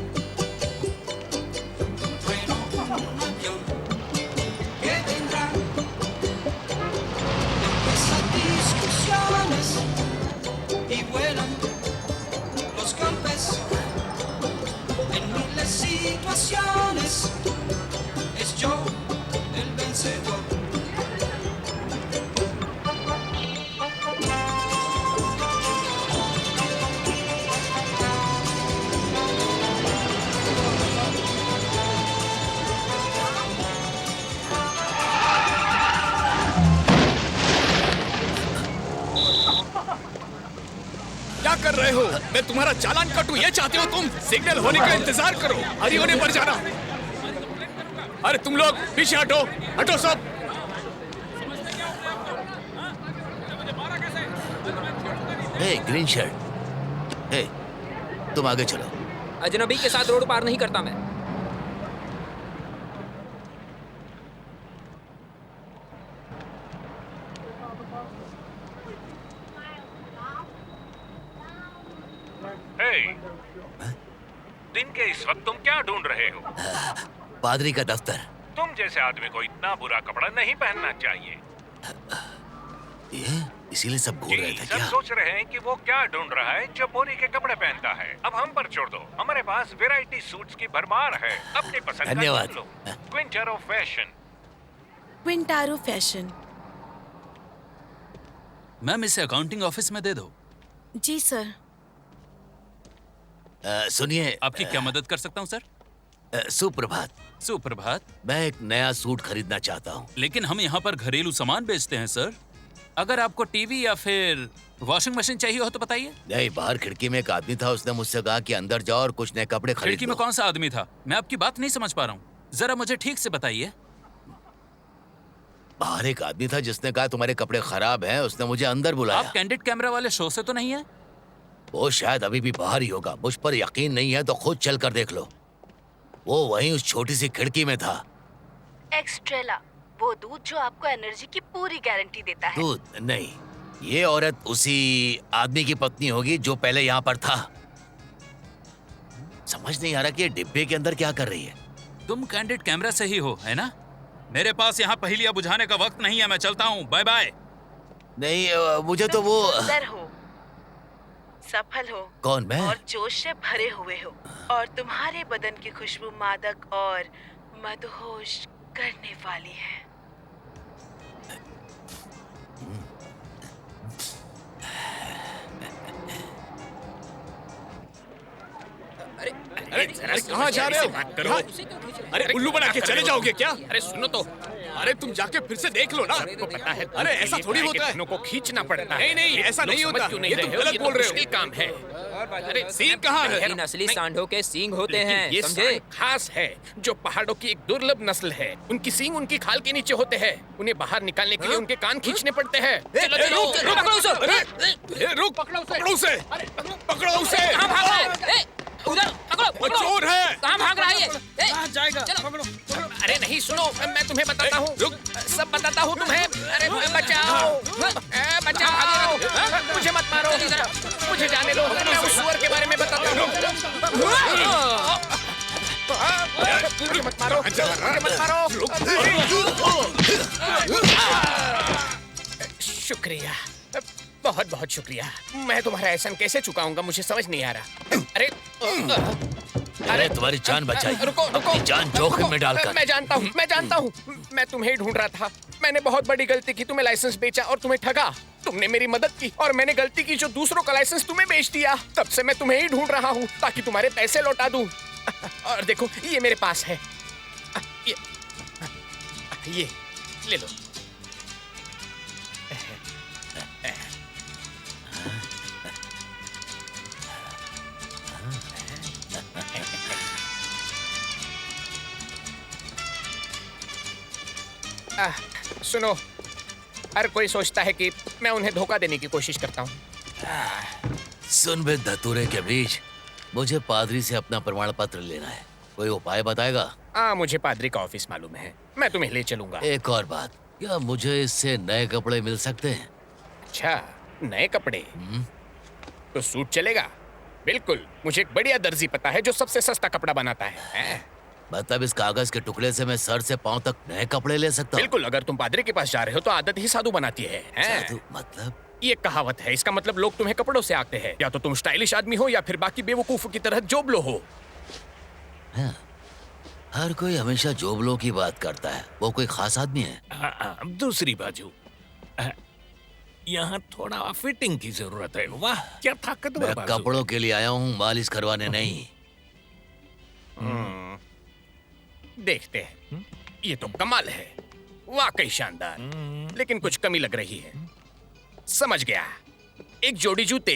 रहे हो? मैं तुम्हारा चालान काटूं ये चाहते हो तुम? सिग्नल होने का इंतजार करो, हरी होने पर जाना। अरे तुम लोग पीछे हटो, हटो सब। हे ग्रीन शर्ट, हे तुम आगे चलो। अजनबी के साथ रोड पार नहीं करता मैं। दिन के इस वक्त तुम क्या ढूंढ रहे हो? पादरी का दफ्तर। तुम जैसे आदमी को इतना बुरा कपड़ा नहीं पहनना चाहिए। ये इसीलिए सब घूर रहे थे सब क्या? सोच रहे हैं कि वो क्या ढूंढ रहा है जो मोरी के कपड़े पहनता है। अब हम पर छोड़ दो, हमारे पास वैरायटी सूट्स की भरमार है। अपनी पसंद का धन्यवाद। चुन लो। क्विंटारो फैशन। क्विंटारो फैशन। मैम इसे अकाउंटिंग ऑफिस में दे दो। जी सर। सुनिए, आपकी क्या मदद कर सकता हूँ सर? सुप्रभात। सुप्रभात। मैं एक नया सूट खरीदना चाहता हूँ। लेकिन हम यहाँ पर घरेलू सामान बेचते हैं सर। अगर आपको टीवी या फिर वॉशिंग मशीन चाहिए हो तो बताइए। नहीं, बाहर खिड़की में एक आदमी था, उसने मुझसे कहा कि अंदर जाओ और कुछ नए कपड़े खरीद खिड़की में कौन सा आदमी था? मैं आपकी बात नहीं समझ पा रहा हूँ, जरा मुझे ठीक से बताइए। बाहर एक आदमी था जिसने कहा तुम्हारे कपड़े खराब हैं, उसने मुझे अंदर बुलाया। आप कैंडिड कैमरा वाले शो से तो नहीं है? वो शायद अभी भी बाहर ही होगा, मुझ पर यकीन नहीं है तो खुद चल कर देख लो। वो वहीं उस छोटी सी खिड़की में था। एक्स्ट्रेला, वो दूध जो आपको एनर्जी की पूरी गारंटी देता है। दूध नहीं, ये औरत उसी आदमी की पत्नी होगी जो पहले यहाँ पर था। समझ नहीं आ रहा कि ये डिब्बे के अंदर क्या कर रही है। तुम कैंडिड कैमरा से ही हो, है ना? मेरे पास यहाँ पहेलियाँ बुझाने का वक्त नहीं है, मैं चलता हूँ, बाय बाय। नहीं, मुझे तो वो सुंदर हो, सफल हो। कौन, मैं? और जोश से भरे हुए हो, और तुम्हारे बदन की खुशबू मादक और मदहोश करने वाली है। अरे कहाँ जा रहे हो? बात करो। अरे उल्लू बना के चले जाओगे क्या? अरे सुनो तो। अरे तुम जाके फिर से देख लो ना। सबको पता है। अरे ऐसा थोड़ी होता है। को खींचना पड़ता है। नहीं नहीं, ऐसा नहीं लोग समझ होता। क्यों नहीं ये रहे तुम हो? गलत ये तो बोल रहे हो। मुश्किल काम है। अरे सीन कहाँ है? इन असली सांडों के सींग होते लेकिन हैं, ये समझे? सांड खास है, जो पहाड़ों की एक दुर्लभ नस्ल है। उनकी सींग उनकी खाल के नीचे होते हैं। उन्हें बाहर निकालने के लिए उनके कान खींचने पड़ते हैं। चलो चलो, पकड़ो उसे। रुक, पकड़ो उसे। पकड़ो उसे। कहाँ भाग रहा है? उधर पकड़ो, वो चोर है। कहाँ भाग रहा है ये? कहाँ जाएगा? अरे नहीं, सुनो, मैं तुम्हें बताता हूँ। सब बताता हूँ तुम्हें। अरे बचाओ, बचाओ, मुझे मत मारो, मुझे जाने दो, मैं उस सुअर के बारे में बताता हूँ। मुझे मत मारो, मुझे मत मारो। शुक्रिया, बहुत बहुत शुक्रिया। मैं तुम्हारा एहसान कैसे चुकाऊंगा, मुझे समझ नहीं आ रहा। अरे अरे तुम्हारी जान बचाई, रुको रुको, अपनी जान जोखिम में डालकर। मैं जानता हूँ, मैं तुम्हें ही ढूंढ रहा था। मैंने बहुत बड़ी गलती की, तुम्हें लाइसेंस बेचा और तुम्हें ठगा। तुमने मेरी मदद की और मैंने गलती की जो दूसरों का लाइसेंस तुम्हें बेच दिया। तब से मैं तुम्हें ही ढूंढ रहा हूँ ताकि तुम्हारे पैसे लौटा दूं। और देखो, ये मेरे पास है, ये ले लो। सुनो, हर कोई सोचता है कि मैं उन्हें धोखा देने की कोशिश करता हूँ। सुन बे धतूरे के बीच, मुझे पादरी से अपना प्रमाण पत्र लेना है। कोई उपाय बताएगा? हाँ, मुझे पादरी का ऑफिस मालूम है, मैं तुम्हें ले चलूंगा। एक और बात, क्या मुझे इससे नए कपड़े मिल सकते हैं? अच्छा, नए कपड़े? तो सूट चलेगा? बिल्कुल, मुझे एक बढ़िया दर्जी पता है जो सबसे सस्ता कपड़ा बनाता है। मतलब इस कागज के टुकड़े से मैं सर से पांव तक नए कपड़े ले सकता हूँ? बिल्कुल, अगर तुम पादरी के पास जा रहे हो तो आदत ही साधु बनाती है। साधु मतलब? ये कहावत है, इसका मतलब लोग तुम्हें कपड़ों से आते हैं। या तो तुम स्टाइलिश आदमी हो या फिर बाकी बेवकूफों की तरह जोबलो हो। हाँ, हर कोई हमेशा जोबलो की बात करता है। वो कोई खास आदमी है? दूसरी बाजू, यहाँ थोड़ा फिटिंग की जरूरत है। वाह, क्या ताकतवर मैं बाजू। कपड़ों के लिए आया हूँ, मालिश करवाने नहीं। देखते हैं, ये तो कमाल है, वाकई शानदार। लेकिन कुछ कमी लग रही है। समझ गया, एक जोड़ी जूते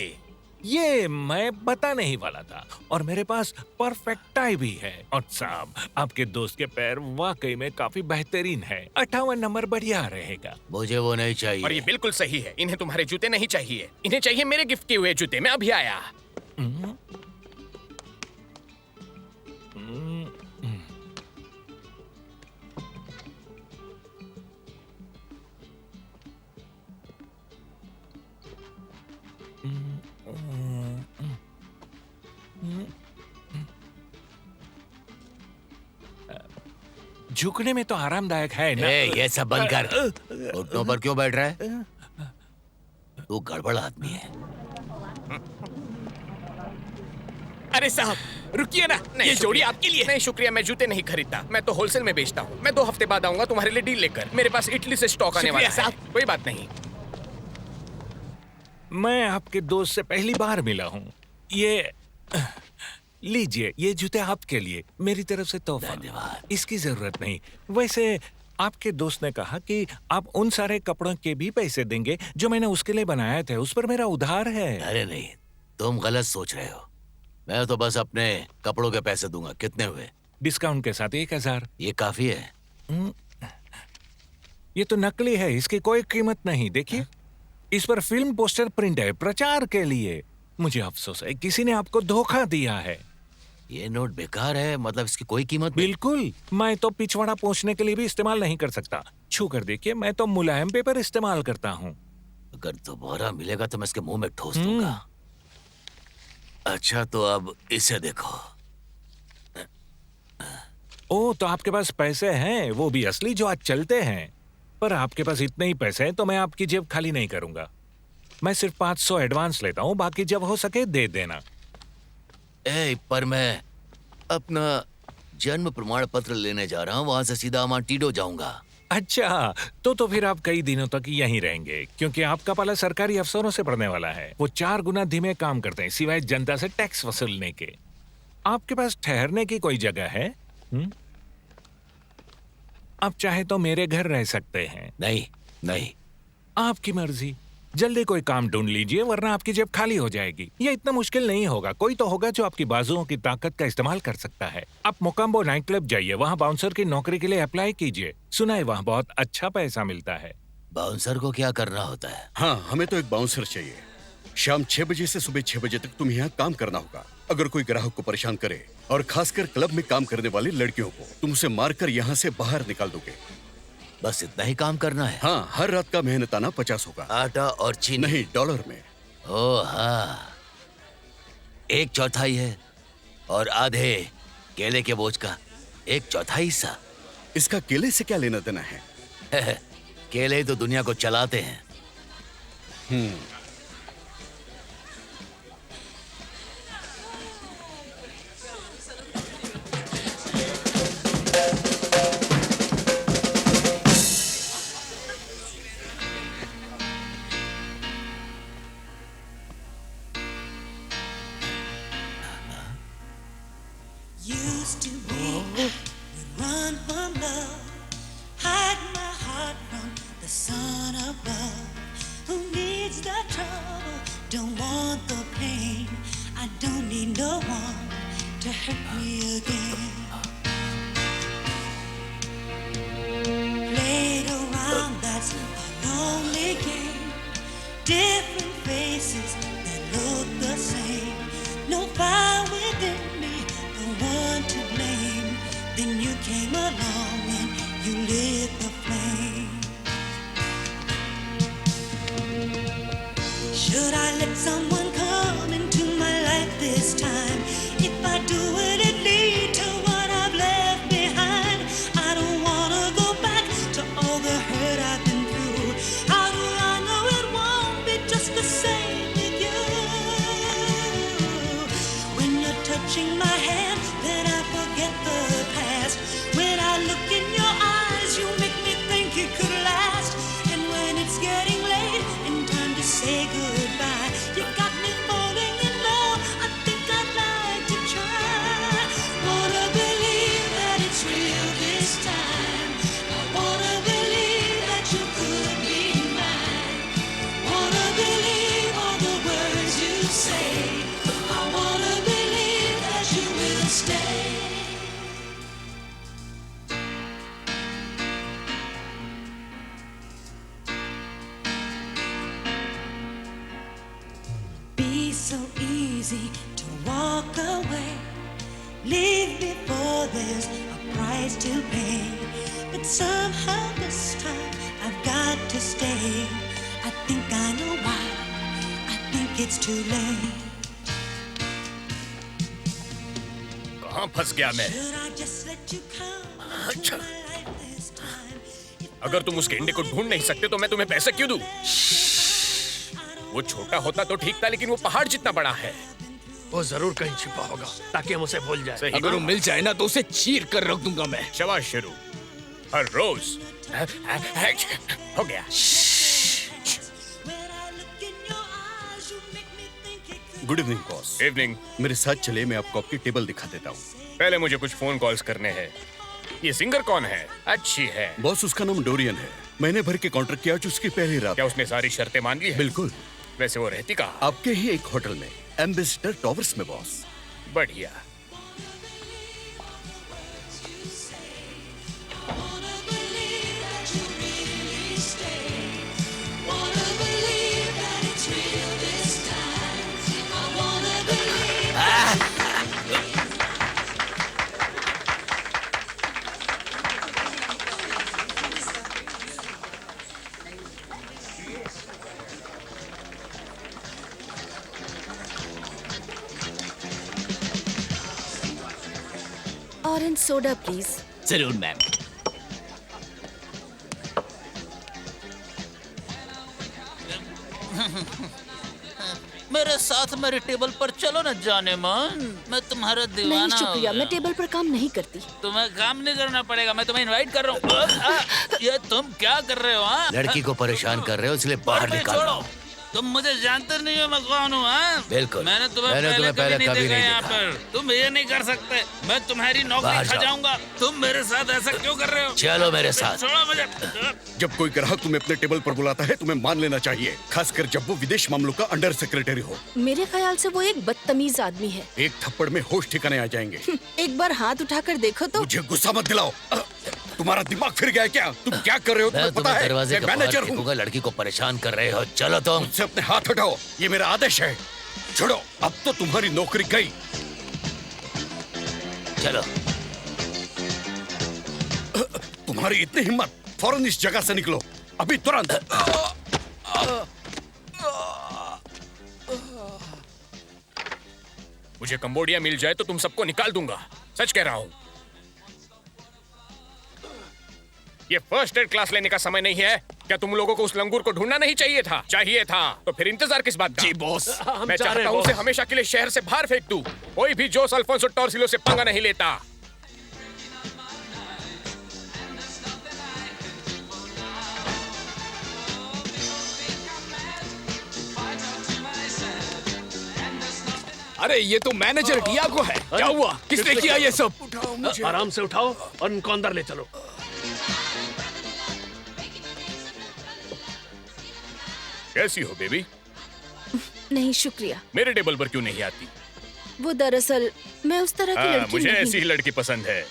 ये मैं बता नहीं वाला था और मेरे पास परफेक्ट टाई भी है। और साहब, आपके दोस्त के पैर वाकई में काफी बेहतरीन है। 58 नंबर बढ़िया रहेगा। मुझे वो नहीं चाहिए। और ये बिल्कुल सही है। इन्हें तुम्हारे जूते नहीं चाहिए, इन्हें चाहिए मेरे गिफ्ट किए हुए जूते। मैं अभी आया। झुकने में तो आरामदायक है ना। ये सब बंद कर। घुटनों पर क्यों बैठ रहा है? तू गड़बड़ आदमी है। अरे साहब रुकिए ना, ये जोड़ी आपके लिए। नहीं शुक्रिया, मैं जूते नहीं खरीदता। मैं तो होलसेल में बेचता हूँ। मैं 2 हफ्ते बाद आऊंगा तुम्हारे लिए डील लेकर। मेरे पास इटली से स्टॉक आने वाला है। कोई बात नहीं। मैं आपके दोस्त से पहली बार मिला हूँ। ये लीजिए, ये जूते आपके लिए, मेरी तरफ से तोहफा। धन्यवाद। इसकी जरूरत नहीं। वैसे आपके दोस्त ने कहा कि आप उन सारे कपड़ों के भी पैसे देंगे जो मैंने उसके लिए बनाए थे। उस पर मेरा उधार है। अरे नहीं, तुम गलत सोच रहे हो। मैं तो बस अपने कपड़ों के पैसे दूंगा। कितने हुए? डिस्काउंट के साथ 1000। ये काफी है? ये तो नकली है, इसकी कोई कीमत नहीं। देखिए, इस पर फिल्म पोस्टर प्रिंट है प्रचार के लिए। मुझे अफसोस है, किसी ने आपको धोखा दिया है। ये नोट बेकार है, मतलब इसकी कोई कीमत? बिल्कुल। मैं तो पिछवाड़ा पोंछने के लिए भी इस्तेमाल नहीं कर सकता। छू कर देखिए, मैं तो मुलायम पेपर इस्तेमाल करता हूँ। अगर दोबारा मिलेगा तो मैं इसके मुंह में ठोस दूंगा। अच्छा तो अब इसे देखो। ओ, तो आपके पास पैसे हैं, वो भी असली जो आज चलते हैं। पर आपके पास इतने ही पैसे हैं तो मैं आपकी जेब खाली नहीं करूंगा। मैं सिर्फ 500 एडवांस लेता हूँ, बाकी जब हो सके दे देना। पर मैं अपना जन्म प्रमाण पत्र लेने जा रहा हूँ, वहां से सीधा अमांटीडो जाऊंगा। अच्छा, तो फिर आप कई दिनों तक यहीं रहेंगे, क्योंकि आपका पाला सरकारी अफसरों से पड़ने वाला है। वो 4 गुना धीमे काम करते हैं, सिवाय जनता से टैक्स वसूलने के। आपके पास ठहरने की कोई जगह है? आप चाहे तो मेरे घर रह सकते हैं। नहीं नहीं, आपकी मर्जी। जल्दी कोई काम ढूंढ लीजिए, वरना आपकी जेब खाली हो जाएगी। ये इतना मुश्किल नहीं होगा। कोई तो होगा जो आपकी बाजुओं की ताकत का इस्तेमाल कर सकता है। आप मोकाम्बो नाइट क्लब जाइए, वहाँ बाउंसर की नौकरी के लिए अप्लाई कीजिए। सुना है वहाँ बहुत अच्छा पैसा मिलता है। बाउंसर को क्या करना होता है? हाँ, हमें तो एक बाउंसर चाहिए। शाम 6 बजे से सुबह 6 बजे तक तुम्हें यहाँ काम करना होगा। अगर कोई ग्राहक को परेशान करे, और खासकर क्लब में काम करने वाली लड़कियों को, तुम उसे मारकर यहाँ से बाहर निकाल दोगे। बस इतना ही काम करना है? हाँ, हर रात का मेहनताना 50 होगा। आटा और चीनी? नहीं, डॉलर में। ओ हाँ, 1/4 है, और आधे केले के बोझ का 1/4 हिस्सा। इसका केले से क्या लेना देना है? केले ही तो दुनिया को चलाते हैं। Used to be, would run from love, hide my heart from the sun above. Who needs the trouble? Don't want the pain. I don't need no one to hurt me again. Played around, that's a lonely game. Different faces that look the same. No fire within me, the one to blame. Then you came along and you lit the flame. Should I let someone come into my life this time? If I do, will it lead to what I've left behind? I don't wanna go back to all the hurt I've been through. How do I know it won't be just the same with you? When you're touching my hand, then I forget the past. When I look in your eyes, you make me think it could last. And when it's getting late and time to say goodbye, you got me falling in love. I think I'd like to try. Wanna believe that it's real this time. I wanna believe that you could be mine. Wanna believe all the words you say. easy to walk away. Leave before there's a price to pay. But somehow this time I've got to stay. I think I know why. I think it's too late. कहाँ फंस गया मैं? Should I just let you come into my life this time? अगर तुम उस गेंडे को ढूंढ नहीं सकते तो मैं तुम्हें पैसे क्यों दूं? वो छोटा होता तो ठीक था, लेकिन वो पहाड़ जितना बड़ा है। वो जरूर कहीं छिपा होगा ताकि हम उसे भूल जाए। अगर वो मिल जाए ना तो उसे चीर कर रख दूंगा मैं। शाबाश शेरू। हर रोज हो गया। Good evening boss. इवनिंग। मेरे साथ चले, मैं आपको आपकी टेबल दिखा देता हूँ। पहले मुझे कुछ फोन कॉल्स करने हैं। ये सिंगर कौन है? अच्छी है। बॉस उसका नाम डोरियन है। महीने भर के कॉन्ट्रैक्ट किया उसकी पहली रात। क्या उसने सारी शर्तें मान ली है? बिल्कुल। वैसे वो रहती कहाँ? आपके ही एक होटल में, एम्बेसडर टॉवर्स में बॉस। बढ़िया। Orange soda please. जरूर मैम। मेरे साथ मेरी टेबल पर चलो न जाने मन, मैं तुम्हारा नहीं दीवाना हो शुक्रिया, गया। मैं टेबल पर काम नहीं करती। तुम्हें काम नहीं करना पड़ेगा, मैं तुम्हें इनवाइट कर रहा हूँ। ये तुम क्या कर रहे हो? हाँ? लड़की को परेशान कर रहे हो इसलिए बाहर अरे निकालो। छोड़ो, तुम मुझे जानते नहीं हो मैं कौन हूँ? हाँ? बिल्कुल। मैंने तुम्हें पहले कभी नहीं देखा यहाँ पर। तुम ये नहीं कर सकते, मैं तुम्हारी नौकरी बाहर खा जाओ। जाऊंगा। तुम मेरे साथ ऐसा क्यों कर रहे हो? चलो मेरे साथ। छोड़ो मुझे। जब कोई ग्राहक तुम्हें अपने टेबल पर बुलाता है तुम्हें मान लेना चाहिए, खासकर जब वो विदेश मामलों का अंडर सेक्रेटरी हो। मेरे ख्याल से वो एक बदतमीज आदमी है। एक थप्पड़ में होश ठिकाने आ जाएंगे। एक बार हाथ उठाकर देखो तो। मुझे गुस्सा मत दिलाओ। तुम्हारा दिमाग फिर गया है क्या? तुम क्या कर रहे हो? मैं तुम्हें पता तुम्हें है दरवाजे मैं के बाहर मैनेजर हूँ। फेंकूंगा, लड़की को परेशान कर रहे हो। चलो तुम। मुझसे अपने हाथ हटाओ, ये मेरा आदेश है। छोड़ो, अब तो तुम्हारी नौकरी गई। चलो। तुम्हारी इतनी हिम्मत, फौरन इस जगह से निकलो, अभी तुरंत। मुझे कंबोडिया मिल जाए तो तुम सबको निकाल दूंगा, सच कह रहा हूँ। ये फर्स्ट एड क्लास लेने का समय नहीं है। क्या तुम लोगों को उस लंगूर को ढूंढना नहीं चाहिए था? चाहिए था तो फिर इंतजार किस बात का? जी बॉस। मैं चाहता हूँ उसे हमेशा के लिए शहर से बाहर फेंक दूं। कोई भी जोस अल्फोंसो टॉर्सिलो से पंगा नहीं लेता। अरे ये तो मैनेजर डियागो है। क्या हुआ? किसने किया ये सब? उठाओ मुझे। आराम से उठाओ और उनको अंदर ले चलो। कैसी हो बेबी? नहीं शुक्रिया। मेरे टेबल पर क्यों नहीं आती? वो दरअसल मैं उस तरह की लड़की मुझे नहीं। ऐसी ही लड़की पसंद है।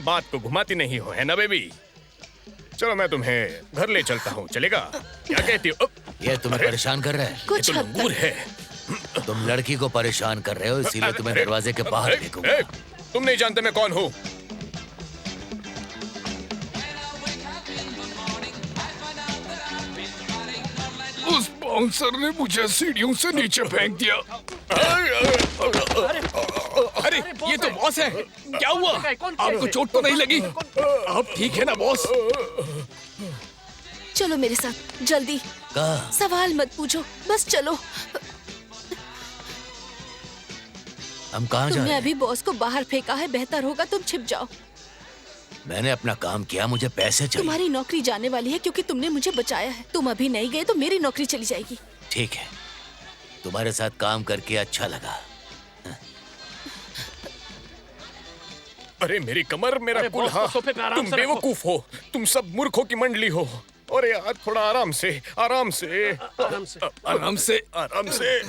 बात को घुमाती नहीं हो, है ना बेबी? चलो मैं तुम्हें घर ले चलता हूँ, चलेगा? क्या कहती हो? ये तुम्हें परेशान कर रहा है? कुछ ये तो हद लंगूर है। तुम लड़की को परेशान कर रहे हो इसीलिए तुम्हें दरवाजे के बाहर फेंकूंगा। तुम नहीं जानते मैं कौन हूँ। उस बाउंसर ने मुझे सीढ़ियों से नीचे फेंक दिया। अरे ये तो बॉस है। क्या हुआ? आपको चोट तो नहीं लगी? आप ठीक है ना बॉस? चलो मेरे साथ जल्दी। कहाँ? सवाल मत पूछो, बस चलो। हम कहाँ जा तुमने रहे हैं? अभी बॉस को बाहर फेंका है, बेहतर होगा तुम छिप जाओ। मैंने अपना काम किया, मुझे पैसे चाहिए। तुम्हारी नौकरी जाने वाली है क्योंकि तुमने मुझे बचाया है। तुम अभी नहीं गए तो मेरी नौकरी चली जाएगी। ठीक है, तुम्हारे साथ काम करके अच्छा लगा। अरे मेरी कमर, मेरा कुल्हा। तुम बेवकूफ हो, तुम सब मूर्खों की मंडली हो। अरे यार थोड़ा आराम से, आराम से, आराम से, आराम से।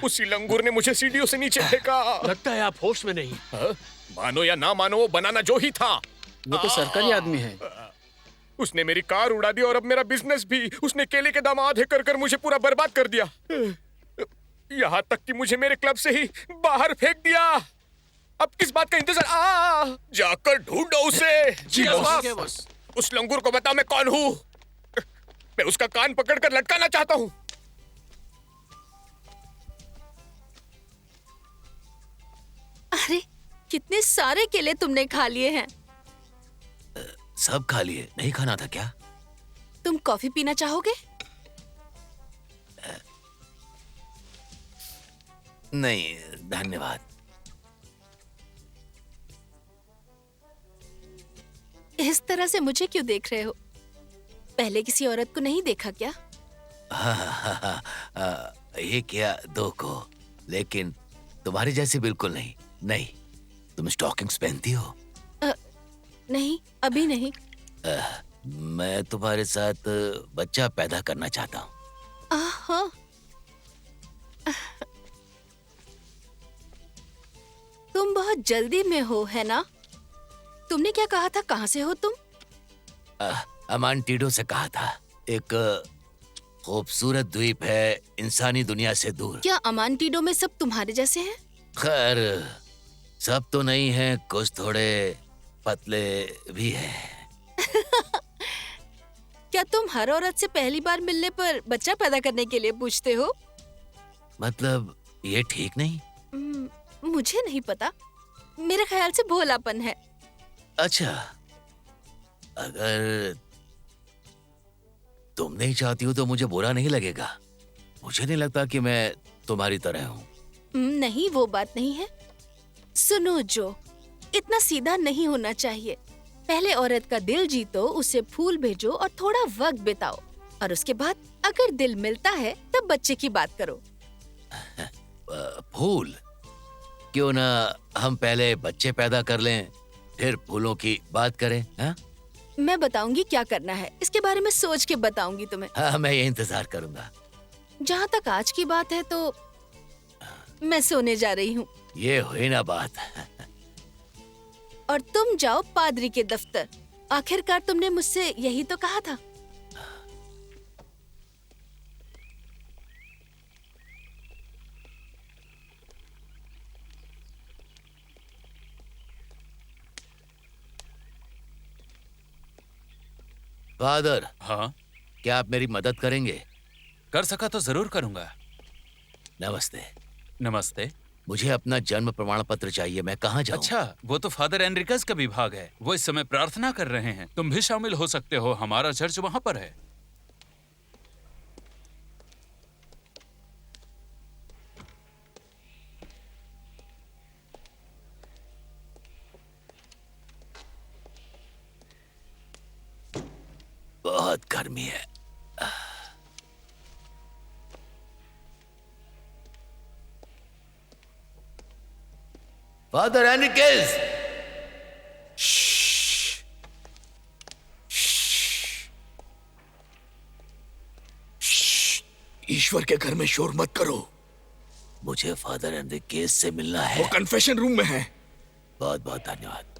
उसी लंगूर ने मुझे सीढ़ियों से नीचे फेंका। लगता है आप होश में नहीं। मानो या ना मानो, वो बनाना जो ही था। वो तो सरकारी आदमी है। उसने मेरी कार उड़ा दी और अब मेरा बिजनेस भी। उसने केले के दाम आधे कर कर मुझे पूरा बर्बाद कर दिया। यहाँ तक कि मुझे मेरे क्लब से ही बाहर फेंक दिया। अब किस बात का इंतजार? जाकर ढूंढो उसे। जी बॉस। उस लंगूर को बताओ मैं कौन हूँ। मैं उसका कान पकड़कर लटकाना चाहता हूँ। अरे कितने सारे केले तुमने खा लिए हैं। सब खा लिए, नहीं खाना था क्या? तुम कॉफी पीना चाहोगे? नहीं धन्यवाद। इस तरह से मुझे क्यों देख रहे हो? पहले किसी औरत को नहीं देखा क्या? ये क्या दो को, लेकिन तुम्हारी जैसी बिल्कुल नहीं। नहीं, तुम स्टॉकिंग्स पहनती हो? नहीं, अभी नहीं। मैं तुम्हारे साथ बच्चा पैदा करना चाहता हूँ। हाँ। तुम बहुत जल्दी में हो, है ना? तुमने क्या कहा था? कहाँ से हो तुम? अमांटीडो से कहा था। एक खूबसूरत द्वीप है इंसानी दुनिया से दूर। क्या अमांटीडो में सब तुम्हारे जैसे हैं? खैर सब तो नहीं है, कुछ थोड़े पतले भी हैं। क्या तुम हर औरत से पहली बार मिलने पर बच्चा पैदा करने के लिए पूछते हो? मतलब ये ठीक नहीं? मुझे नहीं पता, मेरे ख्याल से भोलापन है। अच्छा, अगर तुम नहीं चाहती हो तो मुझे बुरा नहीं लगेगा। मुझे नहीं लगता कि मैं तुम्हारी तरह हूँ। नहीं, वो बात नहीं है। सुनो जो, इतना सीधा नहीं होना चाहिए। पहले औरत का दिल जीतो, उसे फूल भेजो और थोड़ा वक्त बिताओ, और उसके बाद अगर दिल मिलता है तब बच्चे की बात करो। फूल? क्यों ना हम पहले बच्चे पैदा कर लें, फिर फूलों की बात करें? हा? मैं बताऊंगी क्या करना है, इसके बारे में सोच के बताऊंगी तुम्हें। हाँ, मैं ये इंतजार करूंगा। जहाँ तक आज की बात है तो मैं सोने जा रही हूँ। ये हुई ना बात। और तुम जाओ पादरी के दफ्तर। आखिरकार तुमने मुझसे यही तो कहा था। फादर। हाँ? क्या आप मेरी मदद करेंगे? कर सका तो जरूर करूंगा। नमस्ते। नमस्ते। मुझे अपना जन्म प्रमाण पत्र चाहिए, मैं कहाँ जाऊँ? अच्छा, वो तो फादर एनरिकस का विभाग है। वो इस समय प्रार्थना कर रहे हैं। तुम भी शामिल हो सकते हो, हमारा चर्च वहाँ पर है। बहुत गर्मी है। फादर एनरिकस! ईश्वर के घर में शोर मत करो। मुझे फादर एनरिकस से मिलना है। वो कन्फेशन रूम में है। बहुत बहुत धन्यवाद।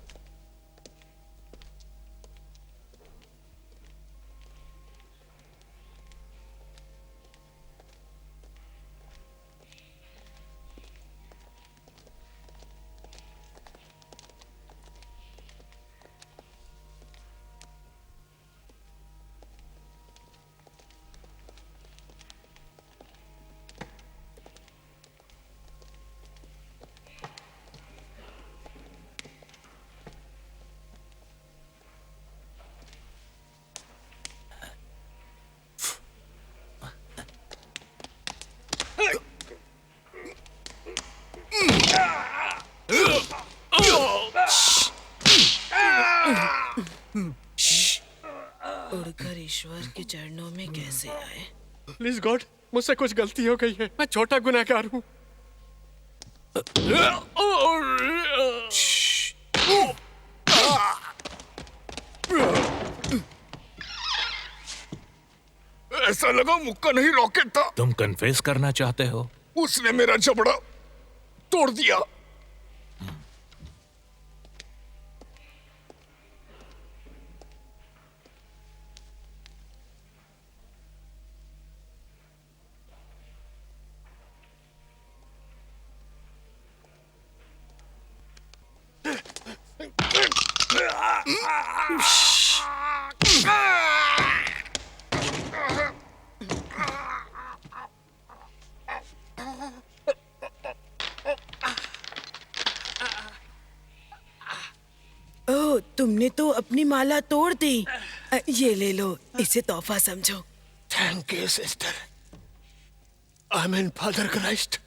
उड़कर ईश्वर के चरणों में कैसे आए? प्लीज गॉड, मुझसे कुछ गलती हो गई है। मैं छोटा गुनहगार हूँ। ऐसा लगा मुक्का नहीं रॉकेट था। तुम कन्फेस करना चाहते हो? उसने मेरा जबड़ा तोड़ दिया। ओह, तुमने तो अपनी माला तोड़ दी। ये ले लो, इसे तोहफा समझो। Thank you sister. आमीन फादर क्राइस्ट,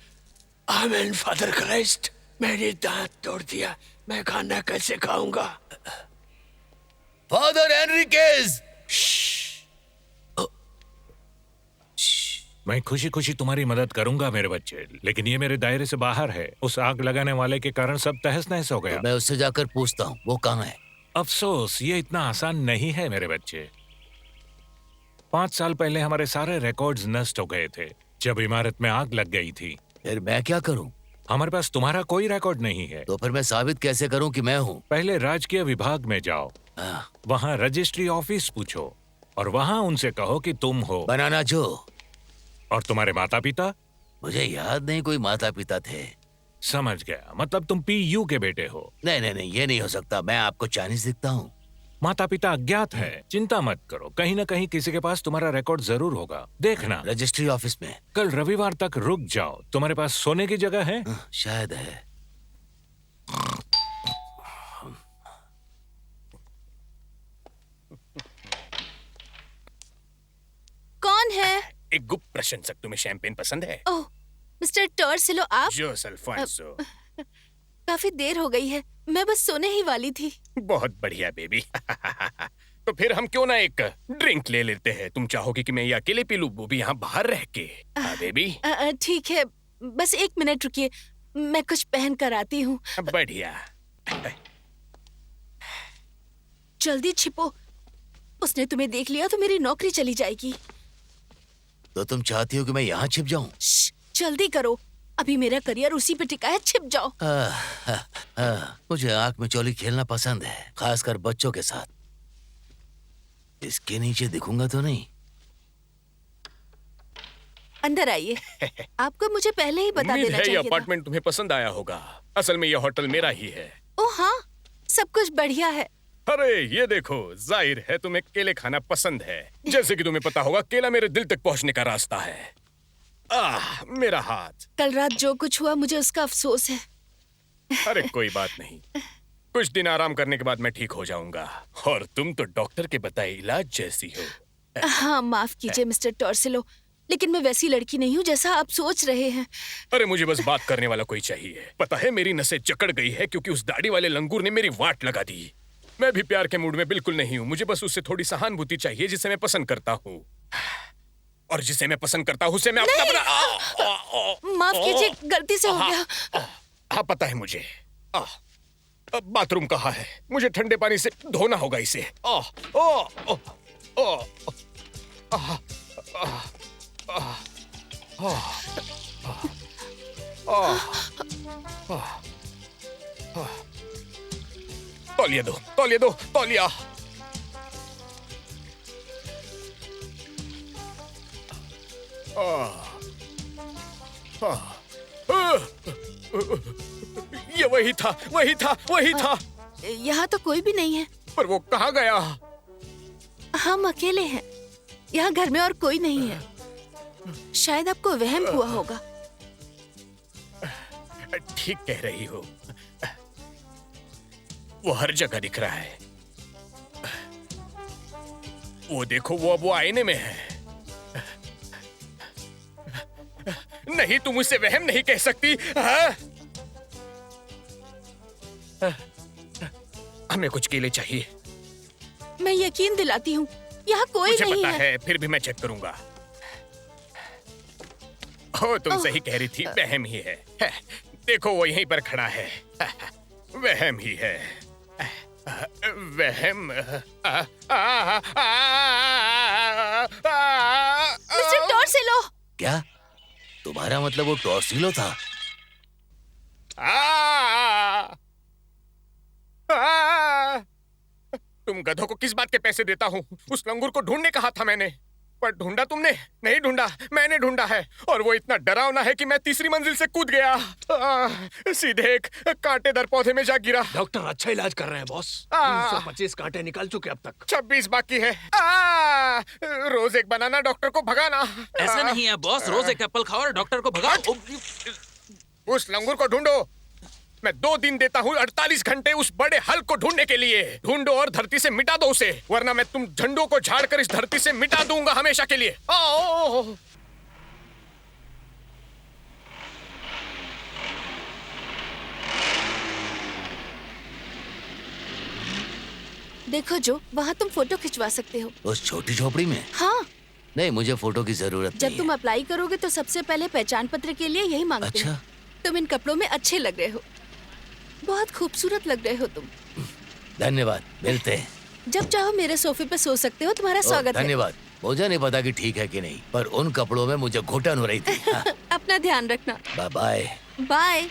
आमीन फादर क्राइस्ट। मेरी दांत तोड़ दिया, मैं खाना कैसे खाऊंगा? फादर एनरिकेज! मैं खुशी खुशी तुम्हारी मदद करूंगा मेरे बच्चे, लेकिन ये मेरे दायरे से बाहर है। उस आग लगाने वाले के कारण सब तहस नहस हो गया। तो मैं उससे जाकर पूछता हूँ वो कहाँ है। अफसोस, ये इतना आसान नहीं है मेरे बच्चे। 5 साल पहले हमारे सारे रिकॉर्ड्स नष्ट हो गए थे जब इमारत में आग लग गई थी। फिर मैं क्या करूं? हमारे पास तुम्हारा कोई रिकॉर्ड नहीं है। तो फिर मैं साबित कैसे करूं कि मैं हूं? पहले राजकीय विभाग में जाओ, वहाँ रजिस्ट्री ऑफिस पूछो और वहाँ उनसे कहो कि तुम हो बनाना जो। और तुम्हारे माता पिता? मुझे याद नहीं कोई माता पिता थे। समझ गया, मतलब तुम PU के बेटे हो। नहीं नहीं नहीं, ये नहीं हो सकता। मैं आपको चाइनीज दिखता हूँ। माता पिता अज्ञात है। चिंता मत करो, कहीं न कहीं किसी के पास तुम्हारा रिकॉर्ड जरूर होगा। देखना रजिस्ट्री ऑफिस में। कल रविवार तक रुक जाओ। तुम्हारे पास सोने की जगह है? शायद है। कौन है? एक गुप्त प्रशंसक। तुम्हें शैंपेन पसंद है? ओह, मिस्टर टॉर्सिलो, आप? जोस अल्फोंसो। काफी देर हो गई है, मैं बस सोने ही वाली थी। बहुत बढ़िया बेबी। तो फिर हम क्यों ना एक ड्रिंक ले लेते हैं? तुम चाहोगी कि मैं ये अकेले पी लूं, वो भी यहाँ बाहर रह के? हाँ बेबी। ठीक है, बस 1 मिनट रुकिए, मैं कुछ पहन कर आती हूँ। बढ़िया। जल्दी छिपो, उसने तुम्हें देख लिया तो मेरी नौकरी चली जाएगी। तो तुम चाहती हो कि मैं यहाँ छिप जाऊं? जल्दी करो, अभी मेरा करियर उसी पे टिका है। छिप जाओ। मुझे आंख में चोली खेलना पसंद है, खासकर बच्चों के साथ। इसके नीचे दिखूंगा तो नहीं? अंदर आइए। आपको मुझे पहले ही बता देना चाहिए ये अपार्टमेंट तुम्हें पसंद आया होगा। असल में ये होटल मेरा ही है। ओह हाँ, सब कुछ बढ़िया है। अरे ये देखो, जाहिर है तुम्हें केले खाना पसंद है। जैसे कि तुम्हें पता होगा, केला मेरे दिल तक पहुंचने का रास्ता है। मेरा हाथ। कल रात जो कुछ हुआ मुझे उसका अफसोस है। अरे कोई बात नहीं, कुछ दिन आराम करने के बाद मैं ठीक हो जाऊंगा। और तुम तो डॉक्टर के बताए इलाज जैसी हो। हाँ, माफ कीजिए मिस्टर टॉर्सिलो, लेकिन मैं वैसी लड़की नहीं हूँ जैसा आप सोच रहे हैं। अरे मुझे बस बात करने वाला कोई चाहिए। पता है, मेरी नसें जकड़ गई है क्योंकि उस दाढ़ी वाले लंगूर ने मेरी वाट लगा दी। मैं भी प्यार के मूड में बिल्कुल नहीं हूँ। मुझे बस उससे थोड़ी सहानुभूति चाहिए जिसे मैं पसंद करता हूँ, और जिसे मैं पसंद करता हूँ उसे मैं अपना माफ कीजिए, गलती से हो गया। हाँ पता है मुझे। बाथरूम कहाँ है? मुझे ठंडे पानी से धोना होगा इसे। तौलिया दो, तौलिया दो, तौलिया। ये वही था, वही था, वही था। यहाँ तो कोई भी नहीं है। पर वो कहाँ गया? हम अकेले हैं, यहाँ घर में और कोई नहीं है। शायद आपको वहम हुआ होगा। ठीक कह रही हो, वो हर जगह दिख रहा है। वो देखो, वो आईने में है। नहीं, तुम उसे वहम नहीं कह सकती। हमें कुछ केले चाहिए। मैं यकीन दिलाती हूँ, यहाँ कोई मुझे नहीं पता है। फिर भी मैं चेक करूंगा। हो, तुम सही कह रही थी, वहम ही है। देखो, वो यहीं पर खड़ा है। वहम ही है, वहम। मिस्टर टॉर्सिलो। क्या तुम्हारा मतलब वो टॉर्सिलो था? तुम गधों को किस बात के पैसे देता हूँ? उस लंगूर को ढूंढने कहा था मैंने। पर ढूंढा तुमने? नहीं ढूंढा, मैंने ढूंढा है। और वो इतना डरावना है कि मैं तीसरी मंजिल से कूद गया। सीधे एक कांटेदार पौधे में जा गिरा। डॉक्टर अच्छा इलाज कर रहे हैं बॉस। 325 कांटे निकाल चुके अब तक। 26 बाकी है। रोज एक बनाना डॉक्टर को भगाना। ऐसा नहीं है बॉस, रोज एक एप्पल खाओ और डॉक्टर को भगाओ। उस लंगूर को ढूंढो। मैं 2 दिन देता हूँ, 48 घंटे उस बड़े हल को ढूंढने के लिए। ढूंढो और धरती से मिटा दो उसे, वरना मैं तुम झंडों को झाड़कर इस धरती से मिटा दूंगा हमेशा के लिए। देखो जो, वहाँ तुम फोटो खिंचवा सकते हो। उस छोटी झोपड़ी में? हाँ। नहीं, मुझे फोटो की जरूरत जब नहीं तुम अप्लाई करोगे तो सबसे पहले पहचान पत्र के लिए यही मांगते अच्छा? हैं। तुम इन कपड़ों में अच्छे लग रहे हो, बहुत खूबसूरत लग रहे हो तुम। धन्यवाद, मिलते हैं। जब चाहो मेरे सोफे पे सो सकते हो, तुम्हारा स्वागत है। धन्यवाद। मुझे नहीं पता कि ठीक है कि नहीं, पर उन कपड़ों में मुझे घुटन हो रही थी। हाँ। अपना ध्यान रखना। Bye bye. बाय।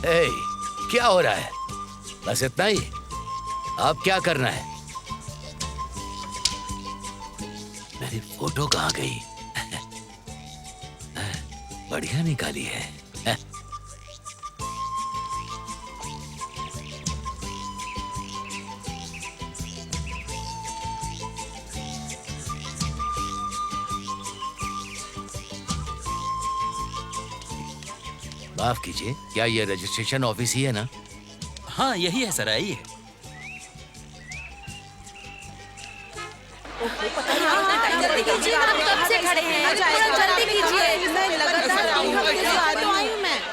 Hey, क्या हो रहा है? बस इतना ही? अब क्या करना है? मेरी फोटो कहाँ गई? बढ़िया निकाली है। माफ कीजिए, क्या ये रजिस्ट्रेशन ऑफिस ही है ना? हाँ यही है सर, आइए। कब से खड़े हैं? जल्दी कीजिए।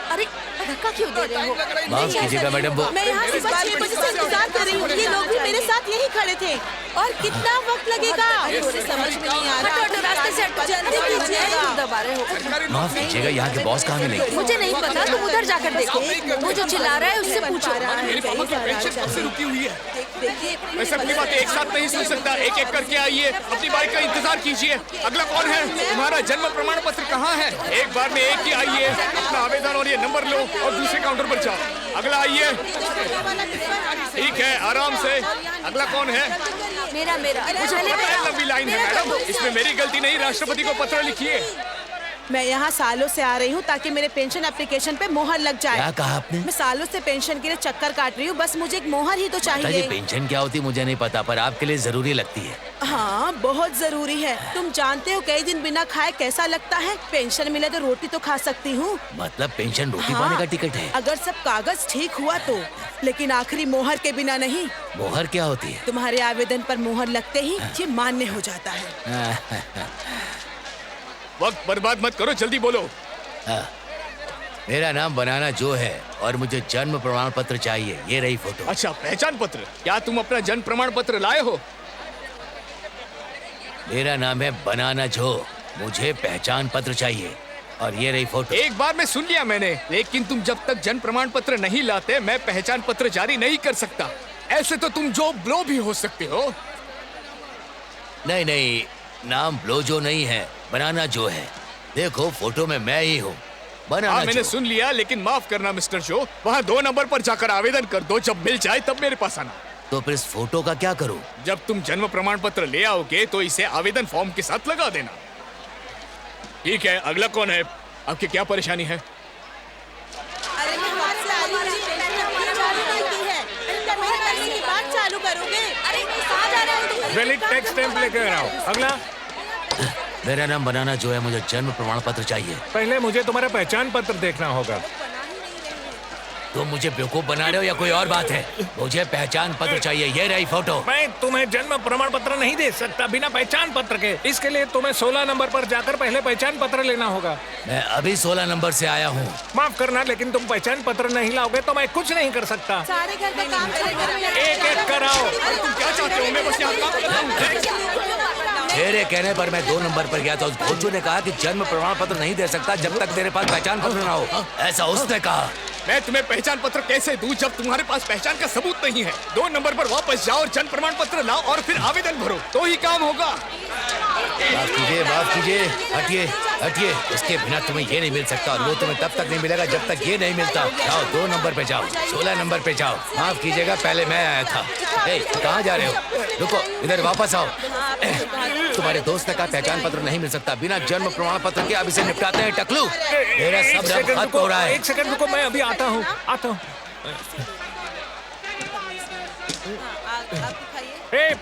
अरे धक्का क्यों दे रहे हो? माफ कीजिएगा मैडम, वो मैं यहाँ सुबह 6 बजे से इंतजार कर रही हूँ। ये लोग भी मेरे साथ यही खड़े थे। और कितना वक्त लगेगा? मुझे समझ में नहीं आ रहा। रास्ते से हटो, जल्दी कीजिए। दबा रहे हो। माफ कीजिएगा, यहाँ के बॉस कहाँ मिलेंगे? मुझे नहीं पता, तुम उधर जाकर देखो। वो जो चिल्ला रहा है उससे पूछो। मेरी पापा की पेंशन कब से रुकी हुई है? मैं सबकी बातें एक साथ नहीं सुन सकता। एक एक करके आइए, अपनी बारी का इंतजार कीजिए। अगला कौन है? तुम्हारा जन्म प्रमाण पत्र कहाँ है? एक बार में एक ही आइए, अपना आवेदन और ये नंबर लो और दूसरे काउंटर पर जाओ। अगला आइए। ठीक है, आराम से। अगला कौन है? मेरा मुझे पता है लंबी लाइन है मैडम, इसमें मेरी गलती नहीं। राष्ट्रपति को पत्र लिखिए। मैं यहाँ सालों से आ रही हूँ ताकि मेरे पेंशन एप्लीकेशन पे मोहर लग जाए। क्या कहा आपने? मैं सालों से पेंशन के लिए चक्कर काट रही हूँ, बस मुझे एक मोहर ही तो चाहिए। जी पेंशन क्या होती मुझे नहीं पता, पर आपके लिए जरूरी लगती है। हाँ बहुत जरूरी है। तुम जानते हो कई दिन बिना खाए कैसा लगता है। पेंशन मिले तो रोटी तो खा सकती हूँ। मतलब पेंशन रोटी हाँ, पाने का टिकट है? अगर सब कागज ठीक हुआ तो, लेकिन आखिरी मोहर के बिना नहीं। मोहर क्या होती है? तुम्हारे आवेदन पर मोहर लगते ही ये मान्य हो जाता है। वक्त बर्बाद मत करो, जल्दी बोलो। मेरा नाम बनाना जो है और मुझे जन्म प्रमाण पत्र चाहिए। ये रही फोटो। अच्छा, पहचान पत्र? क्या तुम अपना जन्म प्रमाण पत्र लाए हो? मेरा नाम है बनाना जो, मुझे पहचान पत्र चाहिए और ये रही फोटो। एक बार में सुन लिया मैंने, लेकिन तुम जब तक जन्म प्रमाण पत्र नहीं लाते मैं पहचान पत्र जारी नहीं कर सकता। ऐसे तो तुम जो ब्लो भी हो सकते हो। नहीं नहीं, नाम ब्लो जो नहीं है, बनाना जो है। देखो फोटो में मैं ही हूँ, बनाना हाँ मैंने जो। सुन लिया, लेकिन माफ करना मिस्टर जो, वहाँ 2 नंबर पर जाकर आवेदन कर दो। जब मिल जाए तब मेरे पास आना। तो फिर इस फोटो का क्या करूँ? जब तुम जन्म प्रमाण पत्र ले आओगे तो इसे आवेदन फॉर्म के साथ लगा देना। ठीक है, अगला कौन है? आपकी क्या परेशानी है? चालू करोगे? अरे कहाँ जा रहे हो? वैलिड टैक्स स्टैंप लेकर आओ। अगला। मेरा नाम बनाना जो है, मुझे जन्म प्रमाण पत्र चाहिए। पहले मुझे तुम्हारा पहचान पत्र देखना होगा। तुम मुझे बेवकूफ बना रहे हो या कोई और बात है? मुझे पहचान पत्र चाहिए। ये रही फोटो। मैं तुम्हें जन्म प्रमाण पत्र नहीं दे सकता बिना पहचान पत्र के। इसके लिए तुम्हें 16 नंबर पर जाकर पहले पहचान पत्र लेना होगा। मैं अभी 16 नंबर से आया हूँ। माफ करना, लेकिन तुम पहचान पत्र नहीं लाओगे तो मैं कुछ नहीं कर सकता। सारे घर का काम एक एक कराओ। तुम क्या चाहते हो? मैं बस यहाँ काम कर रहा हूँ। मेरे कहने पर मैं 2 नंबर पर गया तो उस भोजू ने कहा कि जन्म प्रमाण पत्र नहीं दे सकता जब तक तेरे पास पहचान पत्र ना हो। ऐसा उसने कहा। मैं तुम्हें पहचान पत्र कैसे दूं जब तुम्हारे पास पहचान का सबूत नहीं है? 2 नंबर पर वापस जाओ और जन्म प्रमाण पत्र लाओ और फिर आवेदन भरो, तो ही काम होगा। माफ कीजिए, हटिए हटिए। इसके बिना तुम्हें ये नहीं मिल सकता और वो तुम्हें तब तक नहीं मिलेगा जब तक ये नहीं मिलता। जाओ 2 नंबर पे जाओ, 16 नंबर पे जाओ। माफ कीजिएगा, पहले मैं आया था। कहाँ जा रहे हो? रुको, इधर वापस आओ। तुम्हारे दोस्त का पहचान पत्र नहीं मिल सकता बिना जन्म प्रमाण पत्र के। अब इसे निपटाते हैं टकलू। मेरा सब रंग खत्म हो रहा है। 1 सेकंड रुको, मैं अभी आता हूँ।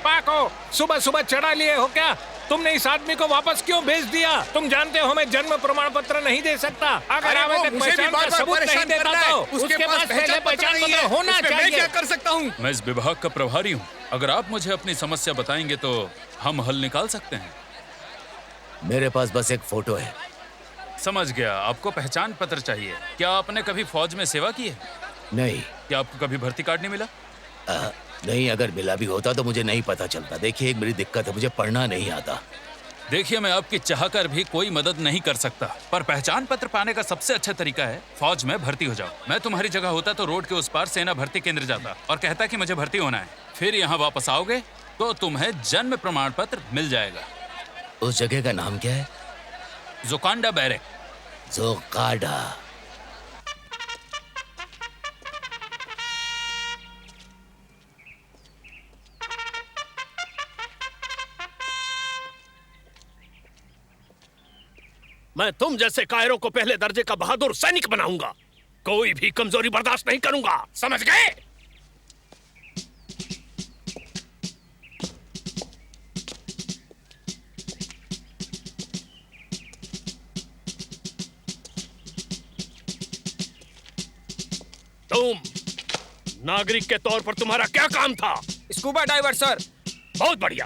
पाको, सुबह सुबह चढ़ा लिए हो क्या? तुमने इस आदमी को वापस क्यों भेज दिया? तुम जानते हो मैं जन्म प्रमाण पत्र नहीं दे सकता। अगर आवेदक पहचान का सबूत नहीं देता तो उसके पास पहले पहचान पत्र होना चाहिए। मैं क्या कर सकता हूँ? मैं इस विभाग का प्रभारी हूँ। अगर आप मुझे अपनी समस्या बताएंगे तो हम हल निकाल सकते हैं। मेरे पास बस एक फोटो है। समझ गया, आपको पहचान पत्र चाहिए। क्या आपने कभी फौज में सेवा की है? नहीं। क्या आपको कभी भर्ती कार्ड नहीं मिला? नहीं, अगर मिला भी होता तो मुझे नहीं पता चलता। देखिए, एक मेरी दिक्कत है, मुझे पढ़ना नहीं आता। देखिए, मैं आपकी चाहकर भी कोई मदद नहीं कर सकता, पर पहचान पत्र पाने का सबसे अच्छा तरीका है फौज में भर्ती हो जाओ। मैं तुम्हारी जगह होता तो रोड के उस पार सेना भर्ती केंद्र जाता और कहता कि मुझे भर्ती होना है। फिर यहाँ वापस आओगे तो तुम्हें जन्म प्रमाण पत्र मिल जाएगा। उस जगह का नाम क्या है? जोकांडा बैरक। जोकांडा। मैं तुम जैसे कायरों को पहले दर्जे का बहादुर सैनिक बनाऊंगा। कोई भी कमजोरी बर्दाश्त नहीं करूंगा, समझ गए? तुम नागरिक के तौर पर तुम्हारा क्या काम था? Scuba diver sir. बहुत बढ़िया।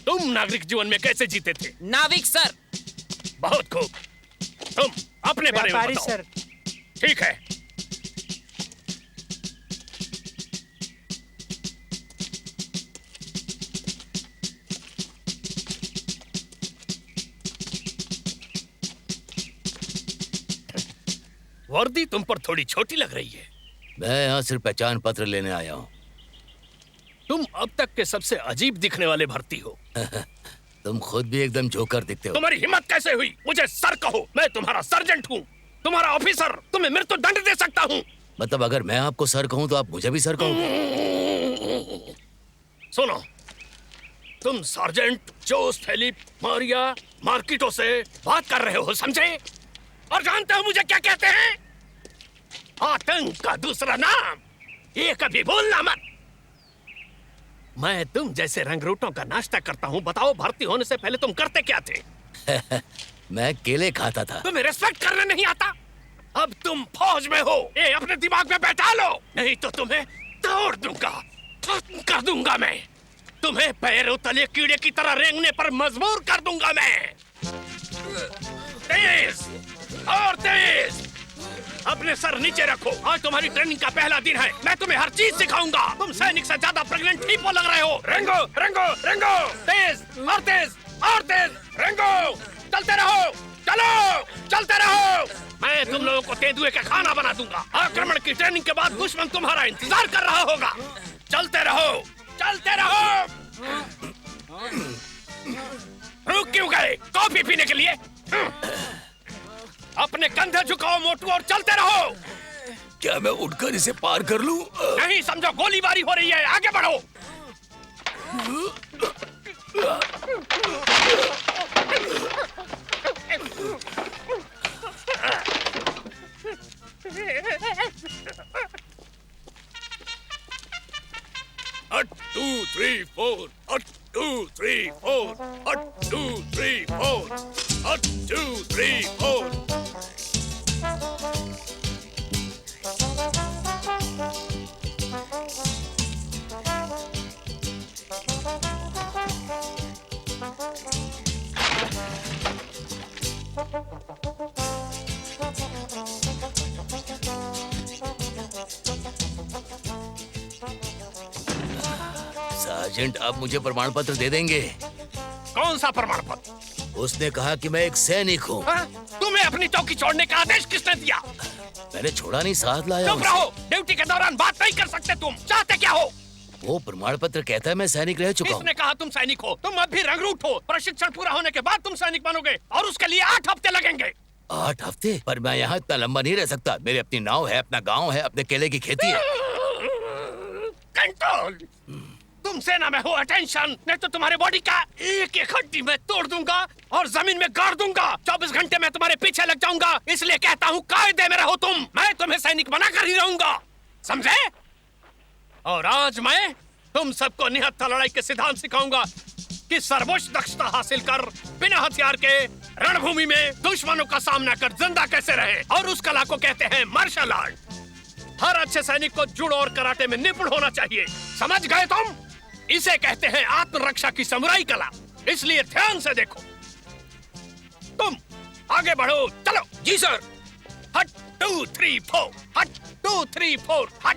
तुम नागरिक जीवन में कैसे जीते थे? नाविक सर। बहुत खूब। तुम अपने बारे में बताओ। सर। ठीक है। वर्दी तुम पर थोड़ी छोटी लग रही है। मैं यहाँ सिर्फ पहचान पत्र लेने आया हूँ। तुम अब तक के सबसे अजीब दिखने वाले भर्ती हो। तुम खुद भी एकदम जोकर दिखते हो। तुम्हारी हिम्मत कैसे हुई मुझे सर कहो? मैं तुम्हारा सर्जेंट हूँ, तुम्हारा ऑफिसर। तुम्हें मृत्यु दंड दे सकता हूँ। मतलब अगर मैं आपको सर कहूँ तो आप मुझे भी सर कहोगे? सुनो, तुम सार्जेंट जोस फेलिप मारिया मार्किटो से बात कर रहे हो, समझे? और जानते हो मुझे क्या कहते हैं? आतंक का दूसरा नाम। ये कभी भूलना मत। मैं तुम जैसे रंगरूटों का नाश्ता करता हूँ। बताओ, भर्ती होने से पहले तुम करते क्या थे? मैं केले खाता था। तुम्हें रिस्पेक्ट करना नहीं आता? अब तुम फौज में हो, ये अपने दिमाग में बैठा लो, नहीं तो तुम्हें तोड़ दूंगा, खत्म कर दूंगा मैं। तुम्हें पैरों तले कीड़े की तरह रेंगने पर मजबूर कर दूंगा मैं। तेज और तेज। अपने सर नीचे रखो। आज तुम्हारी ट्रेनिंग का पहला दिन है। मैं तुम्हें हर चीज सिखाऊंगा। तुम सैनिक से ज्यादा प्रेग्नेंट हिप्पो लग रहे हो। रेंगो रेंगो रेंगो। तेज और तेज और तेज। रेंगो। चलते रहो, चलो, चलते रहो। मैं तुम लोगों को तेंदुए का खाना बना दूंगा। आक्रमण की ट्रेनिंग के बाद दुश्मन तुम्हारा इंतजार कर रहा होगा। चलते रहो, चलते रहो। रुक क्यों गए? कॉफी पीने के लिए? अपने कंधे झुकाओ मोटू और चलते रहो। क्या मैं उठकर इसे पार कर लूं? नहीं, समझो गोलीबारी हो रही है। आगे बढ़ो। One, 2, 3, 4. 1, 2, 3, 4. 1, 2, 3, 4. 1, 2, 3, 4. सार्जेंट, आप मुझे प्रमाण पत्र दे देंगे? कौन सा प्रमाण पत्र? उसने कहा कि मैं एक सैनिक हूँ। तुम तुम्हें अपनी चौकी छोड़ने का आदेश किसने दिया? मैंने छोड़ा नहीं, साथ लाया चुप उसे। रहो, ड्यूटी के दौरान बात नहीं कर सकते तुम। चाहते क्या हो? वो प्रमाण पत्र कहता है मैं सैनिक रह चुका हूँ। किसने कहा तुम सैनिक हो? तुम अब भी रंगरूट हो। प्रशिक्षण पूरा होने के बाद तुम सैनिक बनोगे और उसके लिए 8 हफ्ते लगेंगे। 8 हफ्ते? पर मैं यहाँ इतना लंबा नहीं रह सकता। मेरी अपनी नाव है, अपना गांव है, अपने केले की खेती है। कंट्रोल। तुम सेना में हो, अटेंशन, नहीं तो तुम्हारे बॉडी का एक एक हड्डी में तोड़ दूंगा और जमीन में गाड़ दूंगा। 24 घंटे में तुम्हारे पीछे लग जाऊंगा। इसलिए कहता हूँ कायदे में रहो तुम। मैं तुम्हें सैनिक बनाकर ही रहूंगा, समझे? और आज मैं तुम सबको निहत्था लड़ाई के सिद्धांत सिखाऊंगा कि सर्वोच्च दक्षता हासिल कर बिना हथियार के रणभूमि में दुश्मनों का सामना कर जिंदा कैसे रहे। और उस कला को कहते हैं मार्शल आर्ट। हर अच्छे सैनिक को जुड़ो और कराटे में निपुण होना चाहिए, समझ गए तुम? इसे कहते हैं आत्मरक्षा की समुराई कला। इसलिए ध्यान से देखो। तुम आगे बढ़ो, चलो। जी सर। हट 2 3 4, हट 2 3 4, हट।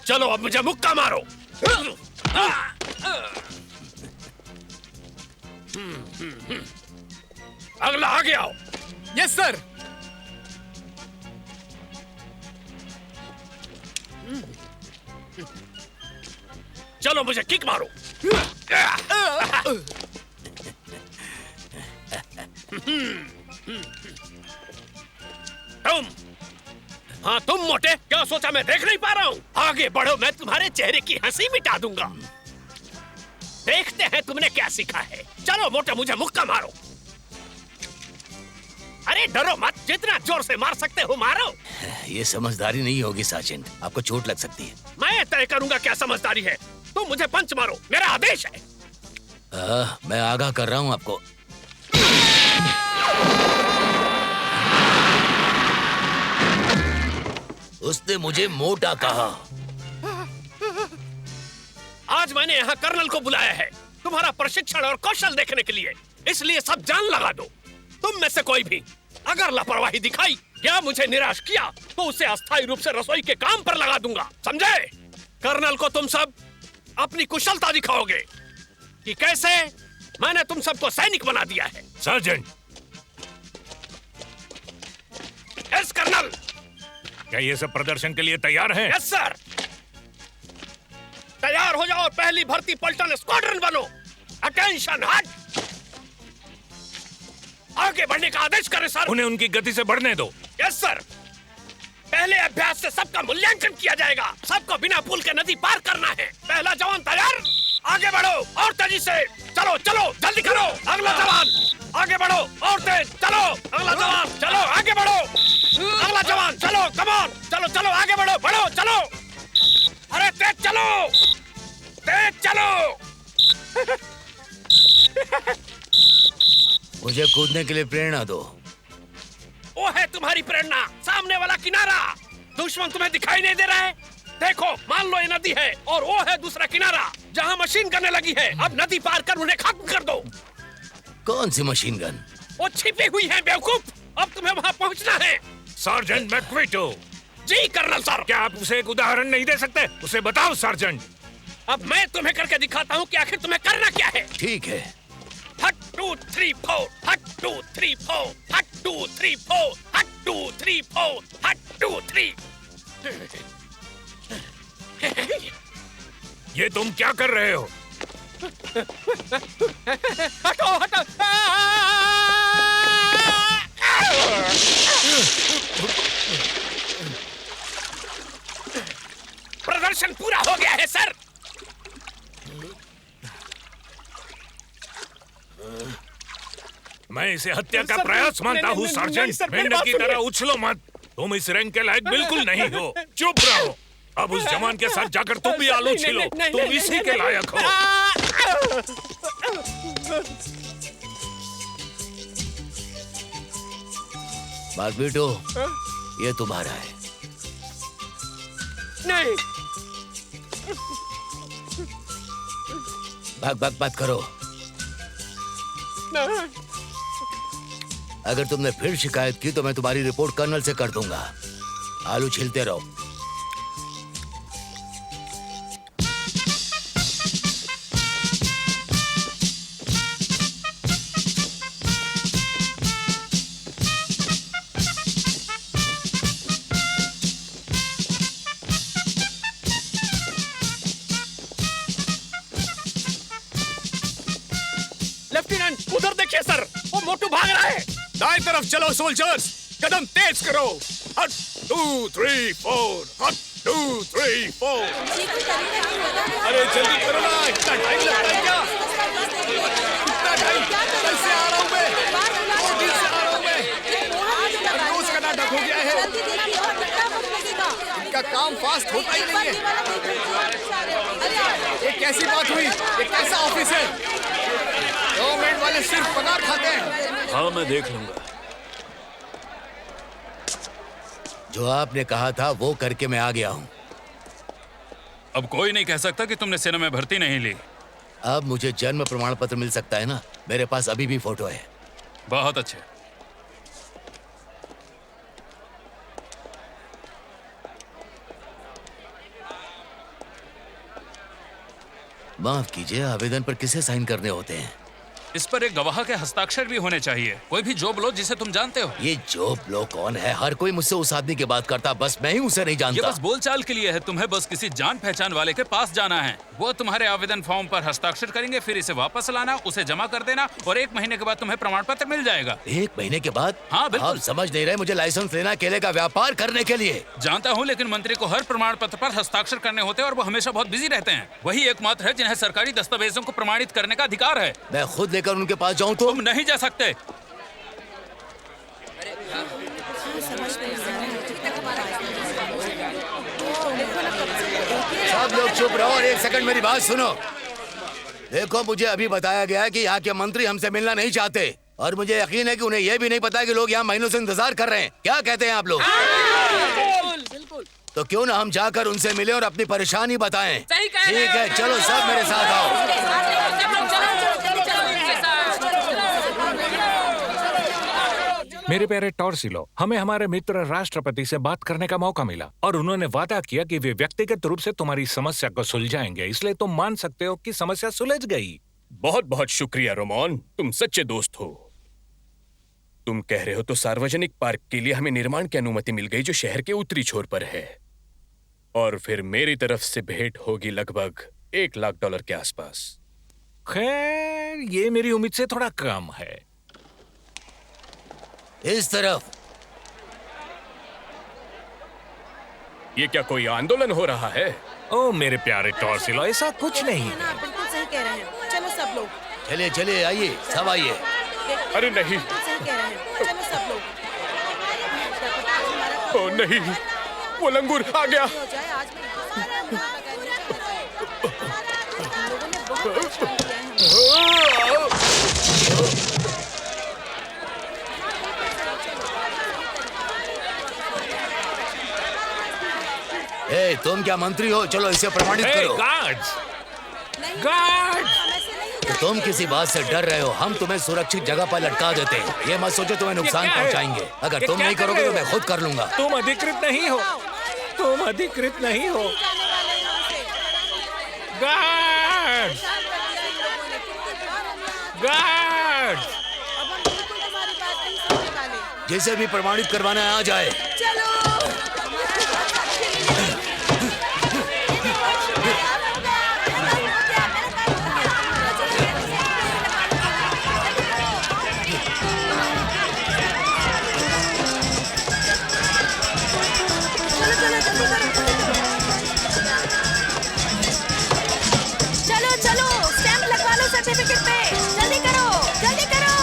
चलो अब मुझे मुक्का मारो। अगला आगे आओ। Yes sir. चलो मुझे किक मारो। तुम, हाँ तुम मोटे, क्या सोचा मैं देख नहीं पा रहा हूँ? आगे बढ़ो, मैं तुम्हारे चेहरे की हंसी मिटा दूंगा। देखते हैं तुमने क्या सीखा है। चलो मोटे, मुझे मुक्का मारो। अरे डरो मत, जितना जोर से मार सकते हो मारो। ये समझदारी नहीं होगी सार्जेंट, आपको चोट लग सकती है। मैं तय करूंगा क्या समझदारी है। तुम मुझे पंच मारो, मेरा आदेश है। मैं आगाह कर रहा हूँ आपको। उसने मुझे मोटा कहा। आज मैंने यहाँ कर्नल को बुलाया है तुम्हारा प्रशिक्षण और कौशल देखने के लिए। इसलिए सब जान लगा दो। तुम में से कोई भी अगर लापरवाही दिखाई या मुझे निराश किया तो उसे अस्थायी रूप से रसोई के काम पर लगा दूंगा, समझे? कर्नल को तुम सब अपनी कुशलता दिखाओगे कि कैसे मैंने तुम सबको सैनिक बना दिया है। सार्जेंट। Yes colonel. क्या ये सब प्रदर्शन के लिए तैयार हैं? Yes sir. तैयार हो जाओ और पहली भर्ती पलटन स्क्वाड्रन बनो। अटेंशन, हट। आगे बढ़ने का आदेश करें सर। उन्हें उनकी गति से बढ़ने दो। Yes sir. पहले अभ्यास से सबका मूल्यांकन किया जाएगा। सबको बिना पुल के नदी पार करना है। पहला जवान तैयार, आगे बढ़ो और तेजी से। चलो चलो जल्दी करो। अगला जवान आगे बढ़ो और तेज। चलो अगला जवान, चलो आगे बढ़ो। अगला जवान, चलो कमान, चलो चलो आगे बढ़ो, बढ़ो चलो। अरे तेज चलो, तेज चलो। मुझे कूदने के लिए प्रेरणा दो। वो है तुम्हारी प्रेरणा, सामने वाला किनारा। दुश्मन तुम्हें दिखाई नहीं दे रहा है? देखो, मान लो ये नदी है और वो है दूसरा किनारा जहाँ मशीन गन लगी है। अब नदी पार कर उन्हें खत्म कर दो। कौन सी मशीन गन? वो छिपी हुई है बेवकूफ। अब तुम्हें वहाँ पहुँचना है। सार्जेंट मैक्विटो। जी कर्नल सर। क्या आप उसे एक उदाहरण नहीं दे सकते? उसे बताओ सार्जेंट। अब मैं तुम्हें करके दिखाता हूँ कि आखिर तुम्हें करना क्या है। ठीक है। हट 2 3 4, हट 2 3 4, हट 2 3 4, हट 2 3 4, हट 2 3। ये तुम क्या कर रहे हो? हटो हटो। प्रदर्शन पूरा हो गया है सर। मैं इसे हत्या का प्रयास मानता हूँ सार्जेंट। मेंढक की तरह उछलो मत। तुम इस रैंक के लायक बिल्कुल नहीं हो। चुप रहो। अब उस जवान के साथ जाकर तुम भी आलू छिलो। तुम इसी के लायक हो। मैक्विटो, ये तुम्हारा है। नहीं। भाग मत करो। अगर तुमने फिर शिकायत की तो मैं तुम्हारी रिपोर्ट कर्नल से कर दूंगा। आलू छिलते रहो। लेफ्टिनेंट उधर देखिए सर, वो मोटू भाग रहा है। दाएं तरफ चलो सोल्जर्स, कदम तेज करो। हट 2 3 4, हट 2 3 4। अरे जल्दी करो ना, इतना टाइम लगता है क्या? इतना टाइम कैसे आ रहा हूँ मैं? जल्दी से आ रहा हूँ मैं। रोज का नाटक हो गया है। इनका काम फास्ट होता ही नहीं है। ये कैसी बात हुई? ये कैसा ऑफिस है? गवर्नमेंट वाले सिर्फ पगार खाते हैं। हाँ मैं देख लूंगा। जो आपने कहा था वो करके मैं आ गया हूँ। अब कोई नहीं कह सकता कि तुमने सेना में भर्ती नहीं ली। अब मुझे जन्म प्रमाण पत्र मिल सकता है ना? मेरे पास अभी भी फोटो है। बहुत अच्छे। माफ कीजिए, आवेदन पर किसे साइन करने होते हैं? इस पर एक गवाह के हस्ताक्षर भी होने चाहिए। कोई भी जॉब लो जिसे तुम जानते हो। ये जॉब लो कौन है? हर कोई मुझसे उस आदमी की बात करता, बस मैं ही उसे नहीं ये जानता। बस बोलचाल के लिए है। तुम्हें बस किसी जान पहचान वाले के पास जाना है। वो तुम्हारे आवेदन फॉर्म पर हस्ताक्षर करेंगे, फिर इसे वापस लाना, उसे जमा कर देना और 1 महीने के बाद तुम्हें प्रमाण पत्र मिल जाएगा। 1 महीने के बाद? हाँ बिल्कुल। आप समझ नहीं रहे, मुझे लाइसेंस लेना केले का व्यापार करने के लिए। जानता हूँ, लेकिन मंत्री को हर प्रमाण पत्र पर हस्ताक्षर करने होते हैं और वो हमेशा बहुत बिजी रहते हैं। वही एकमात्र है जिन्हें सरकारी दस्तावेजों को प्रमाणित करने का अधिकार है। मैं खुद लेकर उनके पास जाऊँ तो? तुम नहीं जा सकते। सब लोग चुप रहो और 1 सेकंड मेरी बात सुनो। देखो, मुझे अभी बताया गया है कि यहाँ के मंत्री हमसे मिलना नहीं चाहते और मुझे यकीन है कि उन्हें यह भी नहीं पता कि लोग यहाँ महीनों से इंतजार कर रहे हैं। क्या कहते हैं आप लोग? तो क्यों ना हम जाकर उनसे मिलें और अपनी परेशानी बताएं? ठीक है, चलो सब मेरे साथ आओ। मेरे प्यारे टॉर्सिलो, हमें हमारे मित्र राष्ट्रपति से बात करने का मौका मिला और उन्होंने वादा किया कि वे व्यक्तिगत रूप से तुम्हारी समस्या को सुलझाएंगे, इसलिए तुम मान सकते हो कि समस्या सुलझ गई। बहुत बहुत शुक्रिया रोमन, तुम सच्चे दोस्त हो। तुम कह रहे हो तो सार्वजनिक पार्क के लिए हमें निर्माण की अनुमति मिल गई जो शहर के उत्तरी छोर पर है, और फिर मेरी तरफ से भेंट होगी लगभग $1 लाख के आसपास। खैर, ये मेरी उम्मीद से थोड़ा कम है। इस तरफ। ये क्या कोई आंदोलन हो रहा है? ओ मेरे प्यारे टॉर्सिलो, ऐसा कुछ नहीं है। बिल्कुल सही कह रहे हैं। चलो सब लोग। चलिए चलिए, आइए सब आइए। अरे नहीं। सही कह रहे हैं। चलो सब लोग। ओ नहीं, वो लंगूर आ गया। ए, तुम क्या मंत्री हो? चलो इसे प्रमाणित करो। गार्ड्स! गार्ड्स! तो तुम किसी बात से डर रहे हो? हम तुम्हें सुरक्षित जगह पर लटका देते हैं। ये मत सोचो तुम्हें नुकसान पहुंचाएंगे। अगर तुम नहीं करोगे तो मैं खुद कर लूंगा। तुम अधिकृत नहीं हो। तुम अधिकृत नहीं हो। गार्ड्स! गार्ड्स! जिसे भी प्रमाणित करवाना है आ जाए। चलो चलो, स्टैम्प लगवा लो सर्टिफिकेट पे। जल्दी करो, जल्दी करो।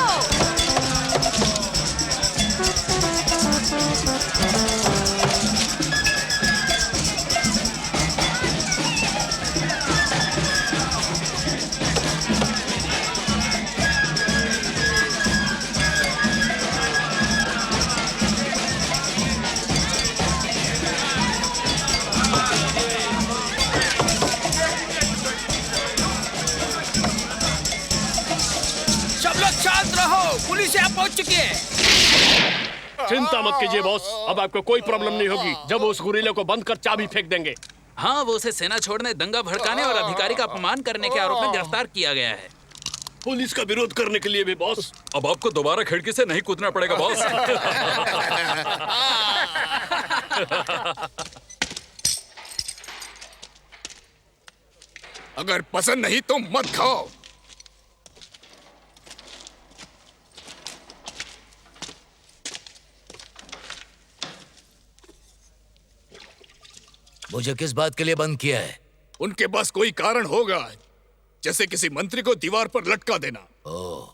सब लोग शांत रहो, पुलिस यहाँ पहुँच चुकी है। चिंता मत कीजिए बॉस, अब आपको कोई प्रॉब्लम नहीं होगी जब वो उस गुरीले को बंद कर चाबी फेंक देंगे। हाँ, वो उसे सेना छोड़ने, दंगा भड़काने और अधिकारी का अपमान करने के आरोप में गिरफ्तार किया गया है। पुलिस का विरोध करने के लिए भी बॉस। अब आपको दोबारा खिड़की से नहीं कूदना पड़ेगा बॉस। अगर पसंद नहीं तो मत खाओ। मुझे किस बात के लिए बंद किया है? उनके पास कोई कारण होगा, जैसे किसी मंत्री को दीवार पर लटका देना। ओह,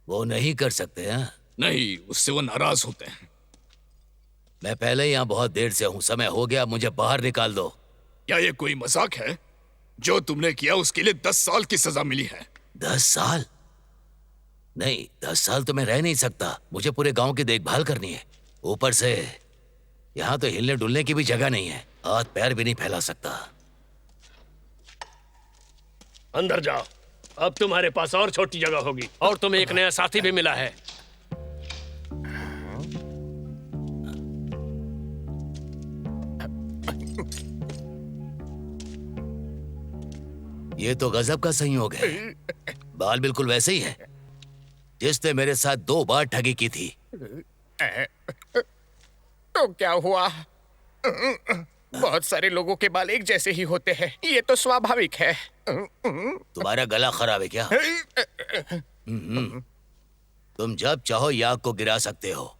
वो नहीं कर सकते हैं? नहीं, उससे वो नाराज होते हैं। मैं पहले ही यहाँ बहुत देर से हूँ, समय हो गया, मुझे बाहर निकाल दो। क्या ये कोई मजाक है? जो तुमने किया उसके लिए 10 साल की सजा मिली है। 10 साल? नहीं, 10 साल तो मैं रह नहीं सकता। मुझे पूरे गांव की देखभाल करनी है। ऊपर से यहाँ तो हिलने डुलने की भी जगह नहीं है, हाथ पैर भी नहीं फैला सकता। अंदर जाओ, अब तुम्हारे पास और छोटी जगह होगी और तुम्हें एक नया साथी भी मिला है। ये तो गजब का संयोग है। बाल बिल्कुल वैसे ही है जिसने मेरे साथ 2 बार ठगी की थी। तो क्या हुआ? बहुत सारे लोगों के बाल एक जैसे ही होते हैं, ये तो स्वाभाविक है। तुम्हारा गला खराब है क्या? तुम जब चाहो ये आग को गिरा सकते हो।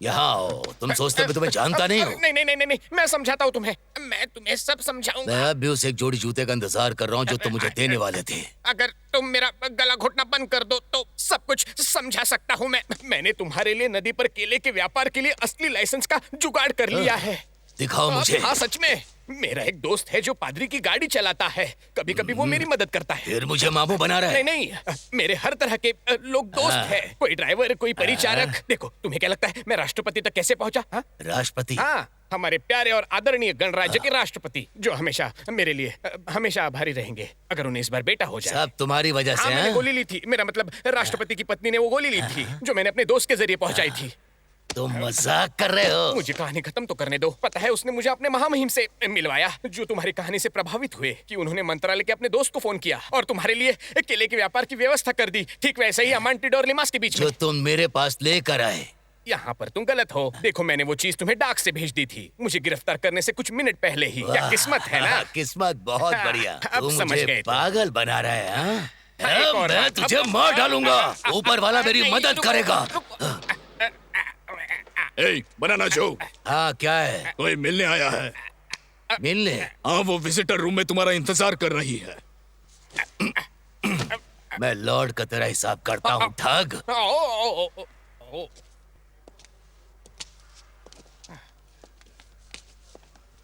यहाँ आओ, तुम सोचते हो मैं तुम्हें जानता नहीं हूँ? नहीं नहीं नहीं नहीं, मैं समझाता हूँ तुम्हें, मैं तुम्हें सब समझाऊंगा। मैं अब भी उस एक जोड़ी जूते का इंतजार कर रहा हूँ जो तुम मुझे देने वाले थे। अगर तुम मेरा गला घोटना बंद कर दो तो सब कुछ समझा सकता हूँ मैं। मैंने तुम्हारे लिए नदी पर केले के व्यापार के लिए असली लाइसेंस का जुगाड़ कर लिया है। दिखाओ मुझे। हाँ सच में, मेरा एक दोस्त है जो पादरी की गाड़ी चलाता है। कभी कभी वो मेरी मदद करता है। फिर मुझे मामू बना रहा है? नहीं नहीं, मेरे हर तरह के लोग दोस्त हैं। कोई ड्राइवर, कोई परिचारक। देखो, तुम्हें क्या लगता है मैं राष्ट्रपति तक कैसे पहुंचा? राष्ट्रपति? हाँ, हमारे प्यारे और आदरणीय गणराज्य के राष्ट्रपति, जो हमेशा मेरे लिए हमेशा आभारी रहेंगे अगर उन्हें इस बार बेटा हो जाए। सब तुम्हारी वजह से। मैंने गोली ली थी, मेरा मतलब राष्ट्रपति की पत्नी ने वो गोली ली थी जो मैंने अपने दोस्त के जरिए पहुंचाई थी। तुम मजाक कर रहे हो? मुझे कहानी खत्म तो करने दो। पता है, उसने मुझे अपने महामहिम से मिलवाया जो तुम्हारी कहानी से प्रभावित हुए कि उन्होंने मंत्रालय के अपने दोस्त को फोन किया और तुम्हारे लिए केले के व्यापार की व्यवस्था कर दी। ठीक वैसे ही अमांटिडो और लिमास के बीच में। जो तुम मेरे पास लेकर आए। यहाँ पर तुम गलत हो। देखो, मैंने वो चीज तुम्हें डाक से भेज दी थी, मुझे गिरफ्तार करने से कुछ मिनट पहले ही। क्या किस्मत है ना? किस्मत बहुत बढ़िया। अब तू समझ मुझे गए। पागल बना रहा है। मैं तुझे मार डालूंगा। ऊपर वाला मेरी मदद करेगा। बनाना जो। हाँ, क्या है? कोई मिलने आया है। मिलने? हाँ, वो विजिटर रूम में तुम्हारा इंतजार कर रही है। मैं लॉर्ड का तेरा हिसाब करता हूँ, ठग।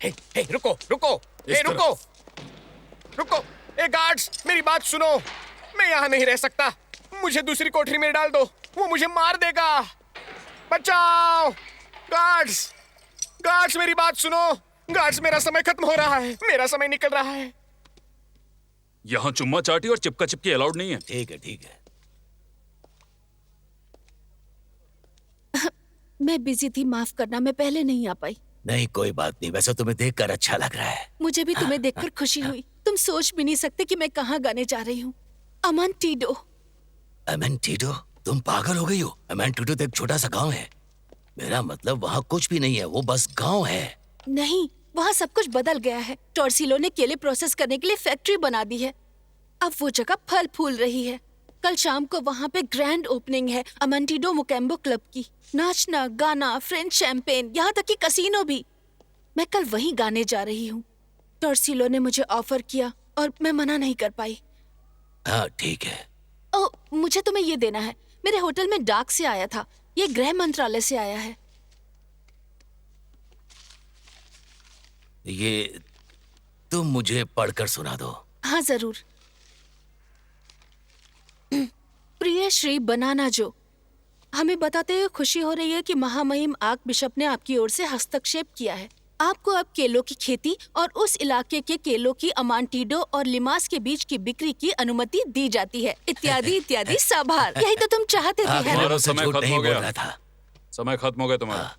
हे, रुको रुको, हे रुको रुको। ए गार्ड्स, मेरी बात सुनो। मैं यहाँ नहीं रह सकता, मुझे दूसरी कोठरी में डाल दो, वो मुझे मार देगा। बचाओ गार्ड्स, गार्ड्स मेरी बात सुनो। गार्ड्स, मेरा समय खत्म हो रहा है, मेरा समय निकल रहा है। यहाँ चुम्मा चाटी और चिपका चिपकी अलाउड नहीं है। ठीक है ठीक है। मैं बिजी थी, माफ करना, मैं पहले नहीं आ पाई। नहीं, कोई बात नहीं। वैसे तुम्हें देखकर अच्छा लग रहा है। मुझे भी तुम्हें देखकर खुशी हुई। तुम सोच भी नहीं सकते कि मैं कहाँ गाने जा रही हूँ। अमांटिडो। अमांटिडो? तुम पागल हो गई हो? अमांटिडो तो एक छोटा सा गांव है। मेरा मतलब वहाँ कुछ भी नहीं है, वो बस गांव है। नहीं, वहाँ सब कुछ बदल गया है। टॉर्सिलो ने केले प्रोसेस करने के लिए फैक्ट्री बना दी है। अब वो जगह फल फूल रही है। कल शाम को वहाँ पे ग्रैंड ओपनिंग है अमांटिडो मोकेम्बो क्लब की। नाचना, गाना, फ्रेंच शैंपेन, यहाँ तक कि कसीनो भी। मैं कल वहीं गाने जा रही हूँ। टॉर्सिलो ने मुझे ऑफर किया और मैं मना नहीं कर पाई। हाँ ठीक है। ओ, मुझे तुम्हें ये देना है। मेरे होटल में डाक से आया था, ये गृह मंत्रालय से आया है। ये तुम मुझे पढ़कर सुना दो। हाँ जरूर। प्रिय श्री बनाना जो, हमें बताते हुए खुशी हो रही है कि महामहिम आर्क बिशप ने आपकी ओर से हस्तक्षेप किया है। आपको अब केलों की खेती और उस इलाके के केलों की अमांटिडो और लिमास के बीच की बिक्री की अनुमति दी जाती है, इत्यादि इत्यादि साभार। यही तो तुम चाहते थे, है ना? समय खत्म हो गया। समय खत्म हो गया तुम्हारा।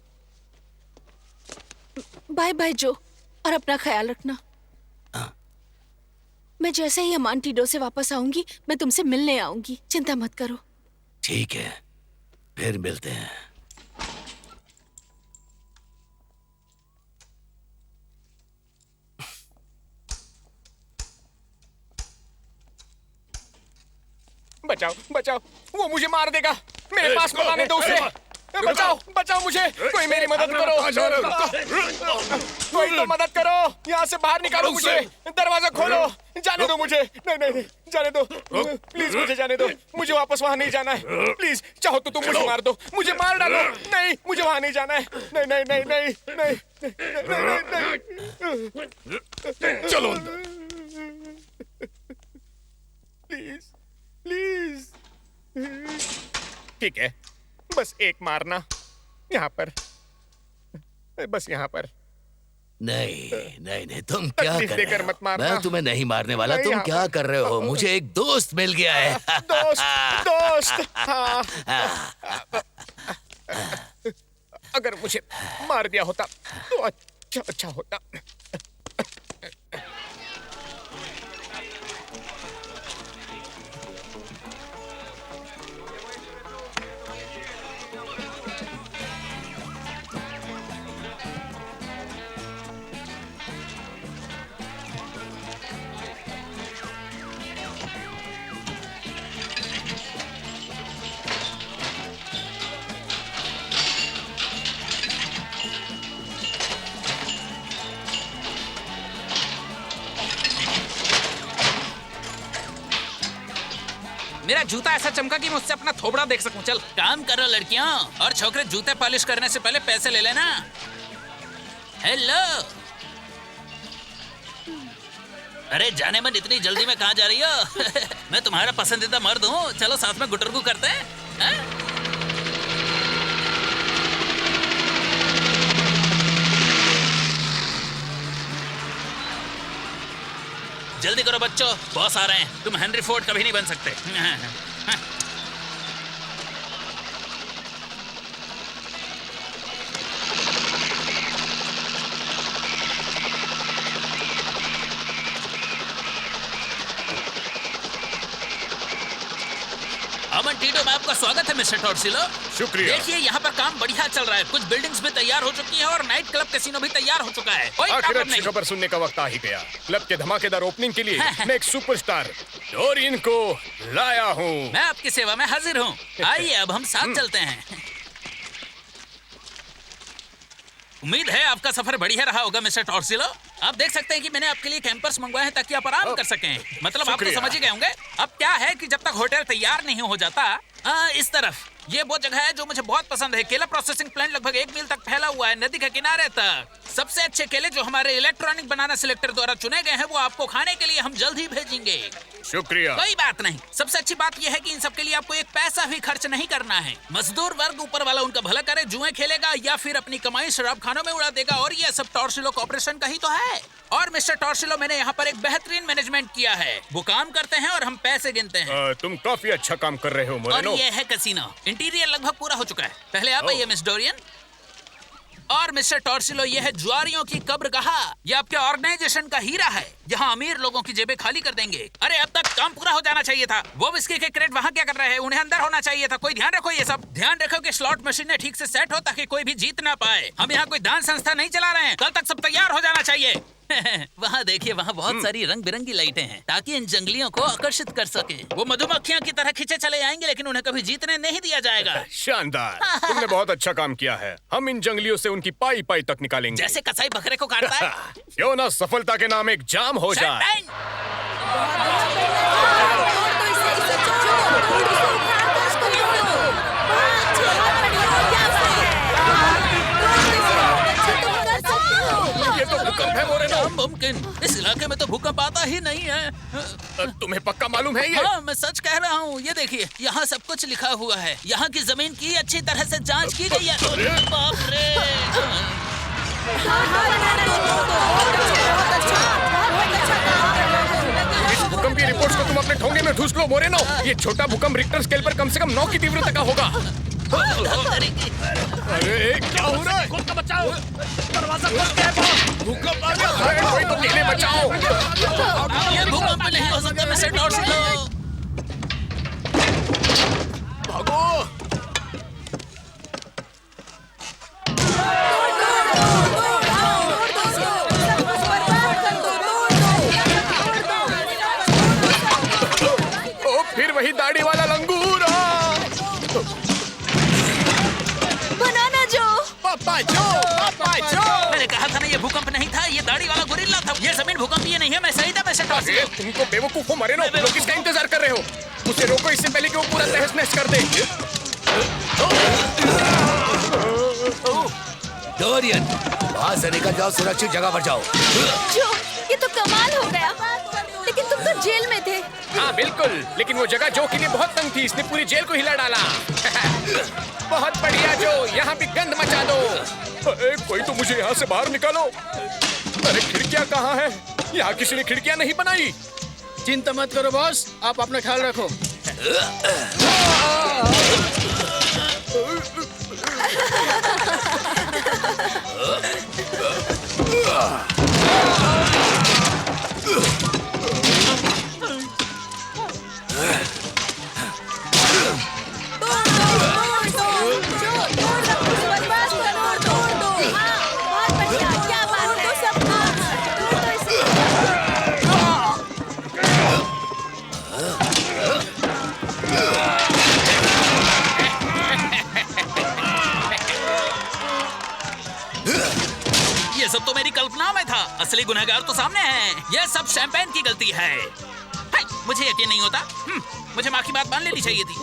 बाय बाय जो, और अपना ख्याल रखना। मैं जैसे ही अमांटिडो से वापस आऊंगी मैं तुमसे मिलने आऊंगी, चिंता मत करो। ठीक है, फिर मिलते हैं। बचाओ बचाओ, वो मुझे मार देगा। मेरे पास मत आने दो उसे। बचाओ बचाओ मुझे, कोई मेरी मदद करो, कोई तो मदद करो, यहाँ से बाहर निकालो मुझे, दरवाजा खोलो, जाने दो मुझे, नहीं नहीं नहीं जाने दो, प्लीज मुझे जाने दो, मुझे वापस वहाँ नहीं जाना है, प्लीज चाहो तो तुम मुझे मार दो, मुझे मार डालो, नहीं मुझे वहाँ नहीं जाना है, नहीं नहीं नहीं नहीं नहीं, चलो प्लीज प्लीज, ठीक है, बस एक मारना यहाँ पर, बस यहाँ पर। नहीं नहीं नहीं, तुम क्या तकलीफ कर देकर रहे मत हो? मारना। मैं तुम्हें नहीं मारने वाला, नहीं, तुम यहाँ क्या कर रहे हो? मुझे एक दोस्त मिल गया है। दोस्त दोस्त, हाँ। अगर मुझे मार दिया होता तो अच्छा अच्छा होता। मेरा जूता ऐसा चमका कि मैं उससे अपना थोबड़ा देख सकूं। चल काम करो लड़कियों, और छोकरे जूते पॉलिश करने से पहले पैसे ले लेना। हेलो, अरे जाने मन, इतनी जल्दी में कहाँ जा रही हो? मैं तुम्हारा पसंदीदा मर्द हूँ, चलो साथ में गुटरगू करते हैं, हैं? जल्दी करो बच्चों, बॉस आ रहे हैं, तुम हेनरी फोर्ड कभी नहीं बन सकते। अमन टीटो में आपका स्वागत है मिस्टर टॉर्सिलो। शुक्रिया। देखिए यहाँ पर काम बढ़िया चल रहा है, कुछ बिल्डिंग्स भी तैयार हो चुकी हैं और नाइट क्लब कैसीनो भी तैयार हो चुका है। कोई आखिर प्रॉब्लम अच्छी नहीं। खबर सुनने का वक्त आ ही गया। क्लब के धमाकेदार ओपनिंग के लिए मैं एक सुपरस्टार डोरियन को लाया हूँ। मैं आपकी सेवा में हाजिर हूँ। आइए अब हम साथ चलते हैं। उम्मीद है आपका सफर बढ़िया रहा होगा मिस्टर टॉर्सिलो। आप देख सकते हैं कि मैंने आपके लिए कैंपर्स मंगवाए हैं ताकि आप आराम कर सकें। मतलब आप तो समझ ही गए होंगे। अब क्या है कि जब तक होटल तैयार नहीं हो जाता, इस तरफ ये वो जगह है जो मुझे बहुत पसंद है। केला प्रोसेसिंग प्लांट लगभग 1 मील तक फैला हुआ है, नदी के किनारे तक। सबसे अच्छे केले जो हमारे इलेक्ट्रॉनिक बनाना सिलेक्टर द्वारा चुने गए हैं, वो आपको खाने के लिए हम जल्द ही भेजेंगे। शुक्रिया। कोई बात नहीं। सबसे अच्छी बात यह है कि इन सब के लिए आपको एक पैसा भी खर्च नहीं करना है। मजदूर वर्ग ऊपर वाला उनका भला करे, जुए खेलेगा या फिर अपनी कमाई शराब खानों में उड़ा देगा, और ये सब टॉर्सिलो कॉर्पोरेशन का ही तो है। और मिस्टर टॉर्सिलो, मैंने यहाँ पर एक बेहतरीन मैनेजमेंट किया है। वो काम करते हैं और हम पैसे गिनते हैं। तुम काफी अच्छा काम कर रहे हो और मोरेनो। ये है कैसीनो। इंटीरियर लगभग पूरा हो चुका है। पहले आप आइए मिस डोरियन। और मिस्टर टॉर्सिलो, ये है जुआरियों की कब्रगाह। ये आपके ऑर्गेनाइजेशन का हीरा है। यहाँ अमीर लोगों की जेबें खाली कर देंगे। अरे अब तक काम पूरा हो जाना चाहिए था। वो विस्की के क्रेट वहाँ क्या कर रहे हैं? उन्हें अंदर होना चाहिए था। कोई ध्यान रखो, ये सब ध्यान रखो कि स्लॉट मशीनें ठीक से सेट हो ताकि कोई भी जीत ना पाए। हम यहाँ कोई दान संस्था नहीं चला रहे हैं। कल तक सब तैयार हो जाना चाहिए। वहाँ देखिए, वहाँ बहुत सारी रंग बिरंगी लाइटें हैं ताकि इन जंगलियों को आकर्षित कर सके। वो मधुमक्खियों की तरह खींचे चले आएंगे, लेकिन उन्हें कभी जीतने नहीं दिया जाएगा। शानदार, तुमने बहुत अच्छा काम किया है। हम इन जंगलियों से उनकी पाई पाई तक निकालेंगे। जैसे कसाई बकरे को काटता है। क्यों ना सफलता के नाम एक जाम हो जाए। ये तो भूकंप है मोरेनो। मुमकिन, इस इलाके में तो भूकंप आता ही नहीं है। तुम्हें पक्का मालूम है ये? हाँ, मैं सच कह रहा हूँ। ये देखिए, यहाँ सब कुछ लिखा हुआ है। यहाँ की जमीन की अच्छी तरह से जांच की गई है। बाप रे। इस भूकंप की रिपोर्ट्स को तुम अपने ठोंगे में ठूस लो मोरेनो। ये छोटा भूकंप रिक्टर स्केल पर कम से कम 9 की तीव्रता का होगा। अरे क्या हो रहा है? बचाओ, दरवाजा खोल के है। भूकंप आ गया। कोई तो केले बचाओ। ये भूकंप नहीं हो सकता मिस्टर टॉर्सिलो। भागो। ओ, फिर वही दाढ़ी वाला लंगूर। दाढ़ी वाला गोरिल्ला था। ये जमीन भूकंपीय नहीं है, मैं सही था मिस्टर टॉर्सिलो। तुमको बेवकूफ हो मरेनो, लोग किसका इंतजार कर रहे हो? उसे रोको इससे पहले कि वो पूरा तहस नहस कर दे। डोरियन, वहाँ से निकल जाओ, सुरक्षित जगह पर जाओ। जो, ये तो कमाल हो गया। लेकिन तुम तो जेल में थे। हाँ बिल्कुल, लेकिन वो जगह जो के लिए बहुत तंग थी, इसने पूरी जेल को हिला डाला। बहुत बढ़िया जो, यहाँ भी गंद मचा दो। अरे कोई तो मुझे यहाँ से बाहर निकालो। अरे खिड़कियाँ कहाँ हैं? यहाँ किसी ने खिड़कियाँ नहीं बनाई। चिंता मत करो बॉस, आप अपना ख्याल रखो। ये सब तो मेरी कल्पना में था, असली गुनहगार तो सामने है। यह सब शैंपेन की गलती है। हाय, मुझे यकीन नहीं होता। मुझे माँ की बात मान लेनी चाहिए थी।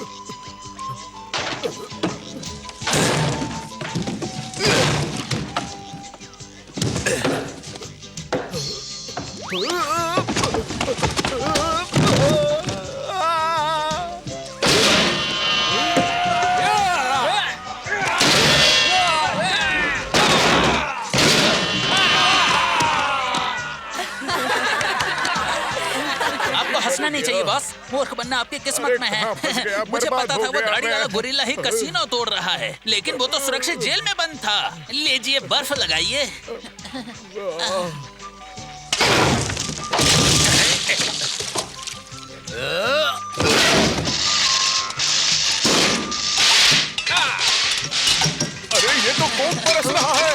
हंसना नहीं चाहिए बॉस, मूर्ख बनना आपकी किस्मत में है। मुझे पता था वो दाढ़ी वाला गोरिल्ला ही कसीनो तोड़ रहा है, लेकिन वो तो सुरक्षित जेल में बंद था। लीजिए बर्फ लगाइए। अरे ये तो खूब बरस रहा है।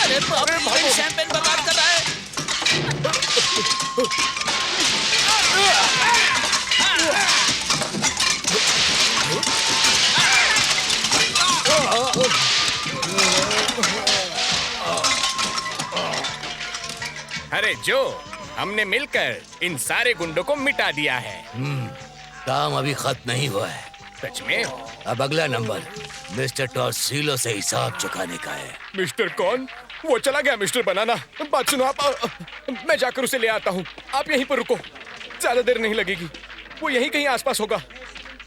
अरे बाप रे, ये शैंपेन बर्बाद कर रहा है। अरे जो, हमने मिलकर इन सारे गुंडों को मिटा दिया है। काम अभी खत्म नहीं हुआ है। सच में? अब अगला नंबर मिस्टर टॉर्सिलो से हिसाब चुकाने का है। मिस्टर कौन? वो चला गया मिस्टर बनाना। बात सुनो आप, मैं जाकर उसे ले आता हूँ। आप यहीं पर रुको, ज्यादा देर नहीं लगेगी। वो यहीं कहीं आसपास होगा,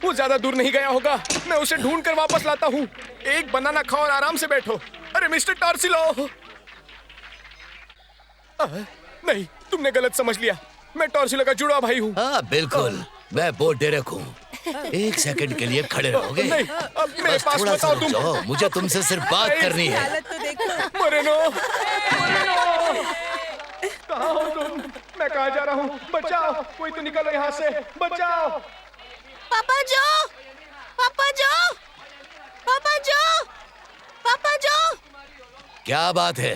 वो ज्यादा दूर नहीं गया होगा। मैं उसे ढूंढ कर वापस लाता हूँ। एक बनाना खाओ और आराम से बैठो। अरे मिस्टर टॉर्सिलो! नहीं, तुमने गलत समझ लिया। मैं टॉर्सिलो का जुड़वा भाई हूँ। हाँ बिल्कुल, मैं बोर्ड दे रखूँ। एक सेकंड के लिए खड़े रहोगे? नहीं, अब मेरे पास बताओ तुम। जाओ, मुझे तुमसे सिर्फ बात करनी है। मरेनो, कहाँ हो तुम? मैं कहाँ जा रहा हूँ? बचाओ, कोई तो निकलो यहाँ से, बचाओ। पापा जो, पापा जो, पापा जो, पापा जो। क्या बात है?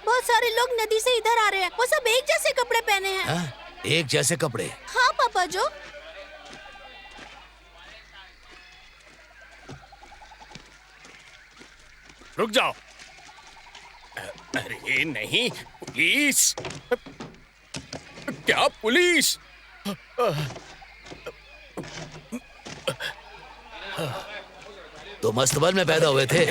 बहुत सारे लोग नदी से इधर आ रहे हैं। वो सब एक जैसे कपड़े पहने हैं। हाँ? एक जैसे कपड़े? हाँ पापा जो। रुक जाओ। अरे नहीं, पुलिस! क्या पुलिस? तो मस्तबल में पैदा हुए थे।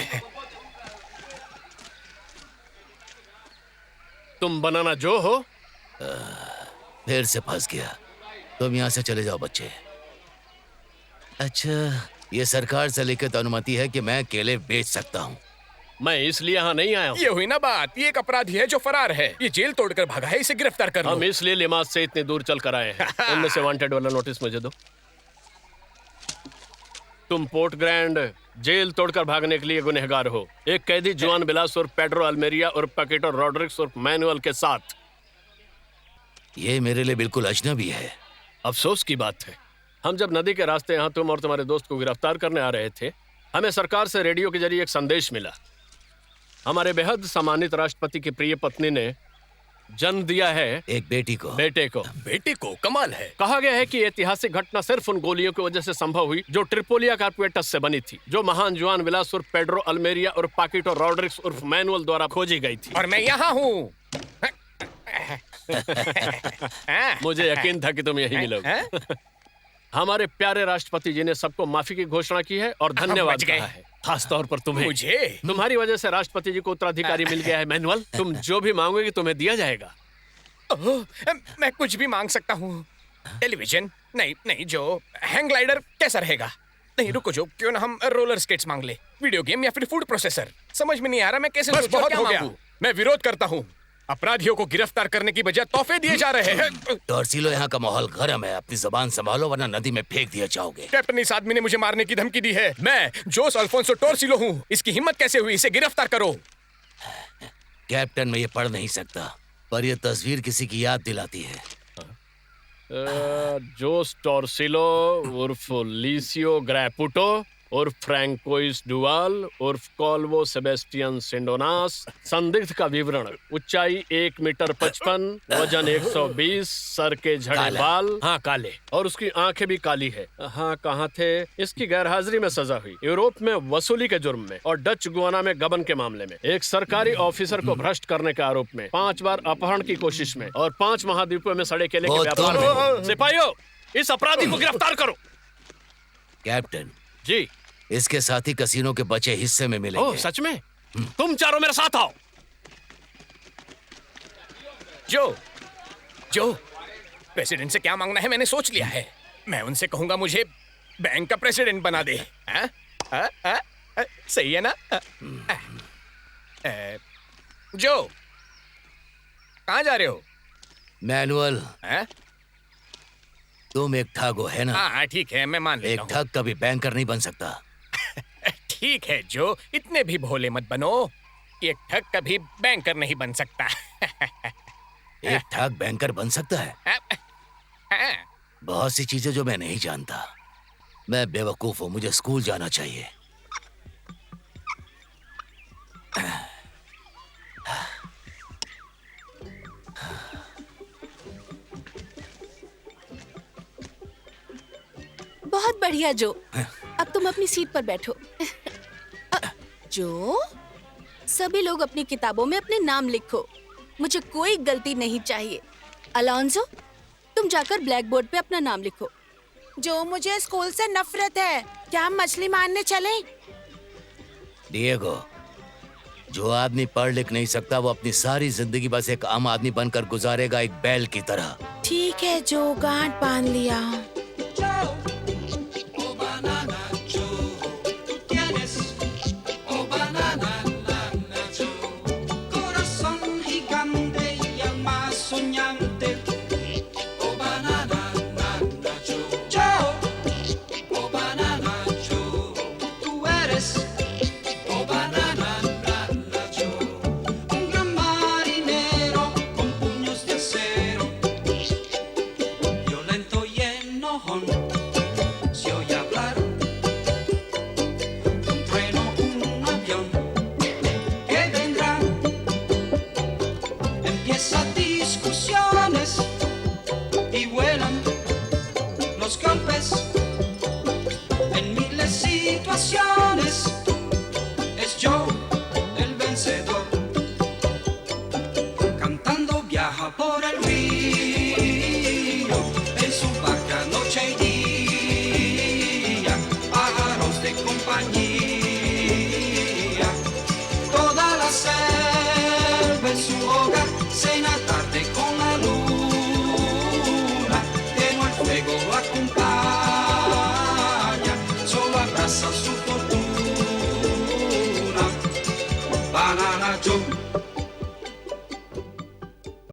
तुम बनाना जो हो? फिर से फंस गया। तुम यहाँ से चले जाओ बच्चे। अच्छा, ये सरकार से लिखित अनुमति है कि मैं केले बेच सकता हूँ। मैं इसलिए यहाँ नहीं आया हूँ। ये हुई ना बात। ये एक अपराधी है जो फरार है। ये जेल तोड़कर भागा है, इसे गिरफ्तार कर लो। हम इसलिए लिमाज से इतनी दूर चल कर आए हैं। उनमें से वांटेड वाला नोटिस मुझे दो। तुम पोर्ट ग्रैंड जेल तोड़कर भागने के लिए गुनहगार हो। एक कैदी जुआन बिलास और पेड्रो अल्मेरिया और पैकेटो रॉड्रिक्स और मैनुअल के साथ। ये मेरे लिए बिल्कुल अजनबी है। अफसोस की बात है, हम जब नदी के रास्ते यहाँ तुम और तुम्हारे दोस्त को गिरफ्तार करने आ रहे थे, हमें सरकार से रेडियो के जरिए एक संदेश मिला। हमारे बेहद सम्मानित राष्ट्रपति की प्रिय पत्नी ने जन्म दिया है एक बेटी को। बेटे को। बेटे को? कमाल है। कहा गया है कि ऐतिहासिक घटना सिर्फ उन गोलियों की वजह से संभव हुई जो ट्रिपोलिया कार्पेटस से बनी थी, जो महान जुआन विलास उर्फ पेड्रो अल्मेरिया और पाकिटो रॉड्रिक्स उर्फ मैनुअल द्वारा खोजी गई थी। और मैं यहाँ हूँ। मुझे यकीन था कि तुम यही मिलोगे। हमारे प्यारे राष्ट्रपति जी ने सबको माफी की घोषणा की है और धन्यवाद कहा है, खास तौर पर तुम्हें। मुझे? तुम्हारी वजह से राष्ट्रपति जी को उत्तराधिकारी मिल गया है मैनुअल। तुम जो भी मांगोगे तुम्हें दिया जाएगा। मैं कुछ भी मांग सकता हूँ। टेलीविजन? नहीं नहीं जो। हैंग ग्लाइडर कैसा रहेगा? नहीं रुको जो, क्यों ना हम रोलर स्केट्स मांग ले। वीडियो गेम या फिर फूड प्रोसेसर? समझ में नहीं आ रहा मैं कैसे। बस बहुत हो गया। मैं विरोध करता हूँ। अपराधियों को गिरफ्तार करने की बजाय तोहफे दिए जा रहे हैं। टॉर्सिलो, यहाँ का माहौल गर्म है, अपनी जबान संभालो वरना नदी में फेंक दिया जाओगे। कैप्टन, इस आदमी ने मुझे मारने की धमकी दी है। मैं जोस अल्फोंसो टॉर्सिलो हूँ। इसकी हिम्मत कैसे हुई? इसे गिरफ्तार करो। कैप्टन, मैं ये पढ़ नहीं सकता, पर यह तस्वीर किसी की याद दिलाती है। जोस टॉर्सिलो उर्फ लिसियो ग्रैपुटो उर्फ फ्रैंकोइस डुवाल उर्फ कॉल्वो सेबेस्टियन सिंडोनास। संदिग्ध का विवरण: ऊंचाई 1 मीटर 55, वजन 120, सर के झड़े बाल। हाँ, काले। और उसकी आंखें भी काली है। हाँ, कहाँ थे? इसकी गैरहाजिरी में सजा हुई, यूरोप में वसूली के जुर्म में और डच गुआना में गबन के मामले में, एक सरकारी ऑफिसर को भ्रष्ट करने के आरोप में, 5 बार अपहरण की कोशिश में और 5 महाद्वीपों में सड़े केले के व्यापार में। सिपाहियों, इस अपराधी को गिरफ्तार करो। कैप्टन जी, इसके साथ ही कसीनो के बचे हिस्से में मिलेंगे। ओह, सच में? तुम चारों मेरे साथ आओ। जो प्रेसिडेंट से क्या मांगना है मैंने सोच लिया है। मैं उनसे कहूंगा मुझे बैंक का प्रेसिडेंट बना दे। सही है ना? जो, कहाँ जा रहे हो? मैनुअल, तुम एक ठग हो, है ना? हाँ ठीक है, मैं मान लेता हूँ। एक ठग कभी बैंकर नहीं बन सकता। ठीक है जो, इतने भी भोले मत बनो। एक ठग कभी बैंकर नहीं बन सकता। एक ठग बैंकर बन सकता है? बहुत सी चीजें जो मैं नहीं जानता। मैं बेवकूफ हूँ, मुझे स्कूल जाना चाहिए। बहुत बढ़िया जो, अब तुम अपनी सीट पर बैठो। जो, सभी लोग अपनी किताबों में अपने नाम लिखो। मुझे कोई गलती नहीं चाहिए। अलोंसो, तुम जाकर ब्लैक बोर्ड पे अपना नाम लिखो। जो, मुझे स्कूल से नफरत है। क्या हम मछली मारने चलें? डिएगो, जो आदमी पढ़ लिख नहीं सकता वो अपनी सारी जिंदगी बस एक आम आदमी बनकर गुजारेगा, एक बैल की तरह। ठीक है जो, गांठ बांध लिया। Banana Joe.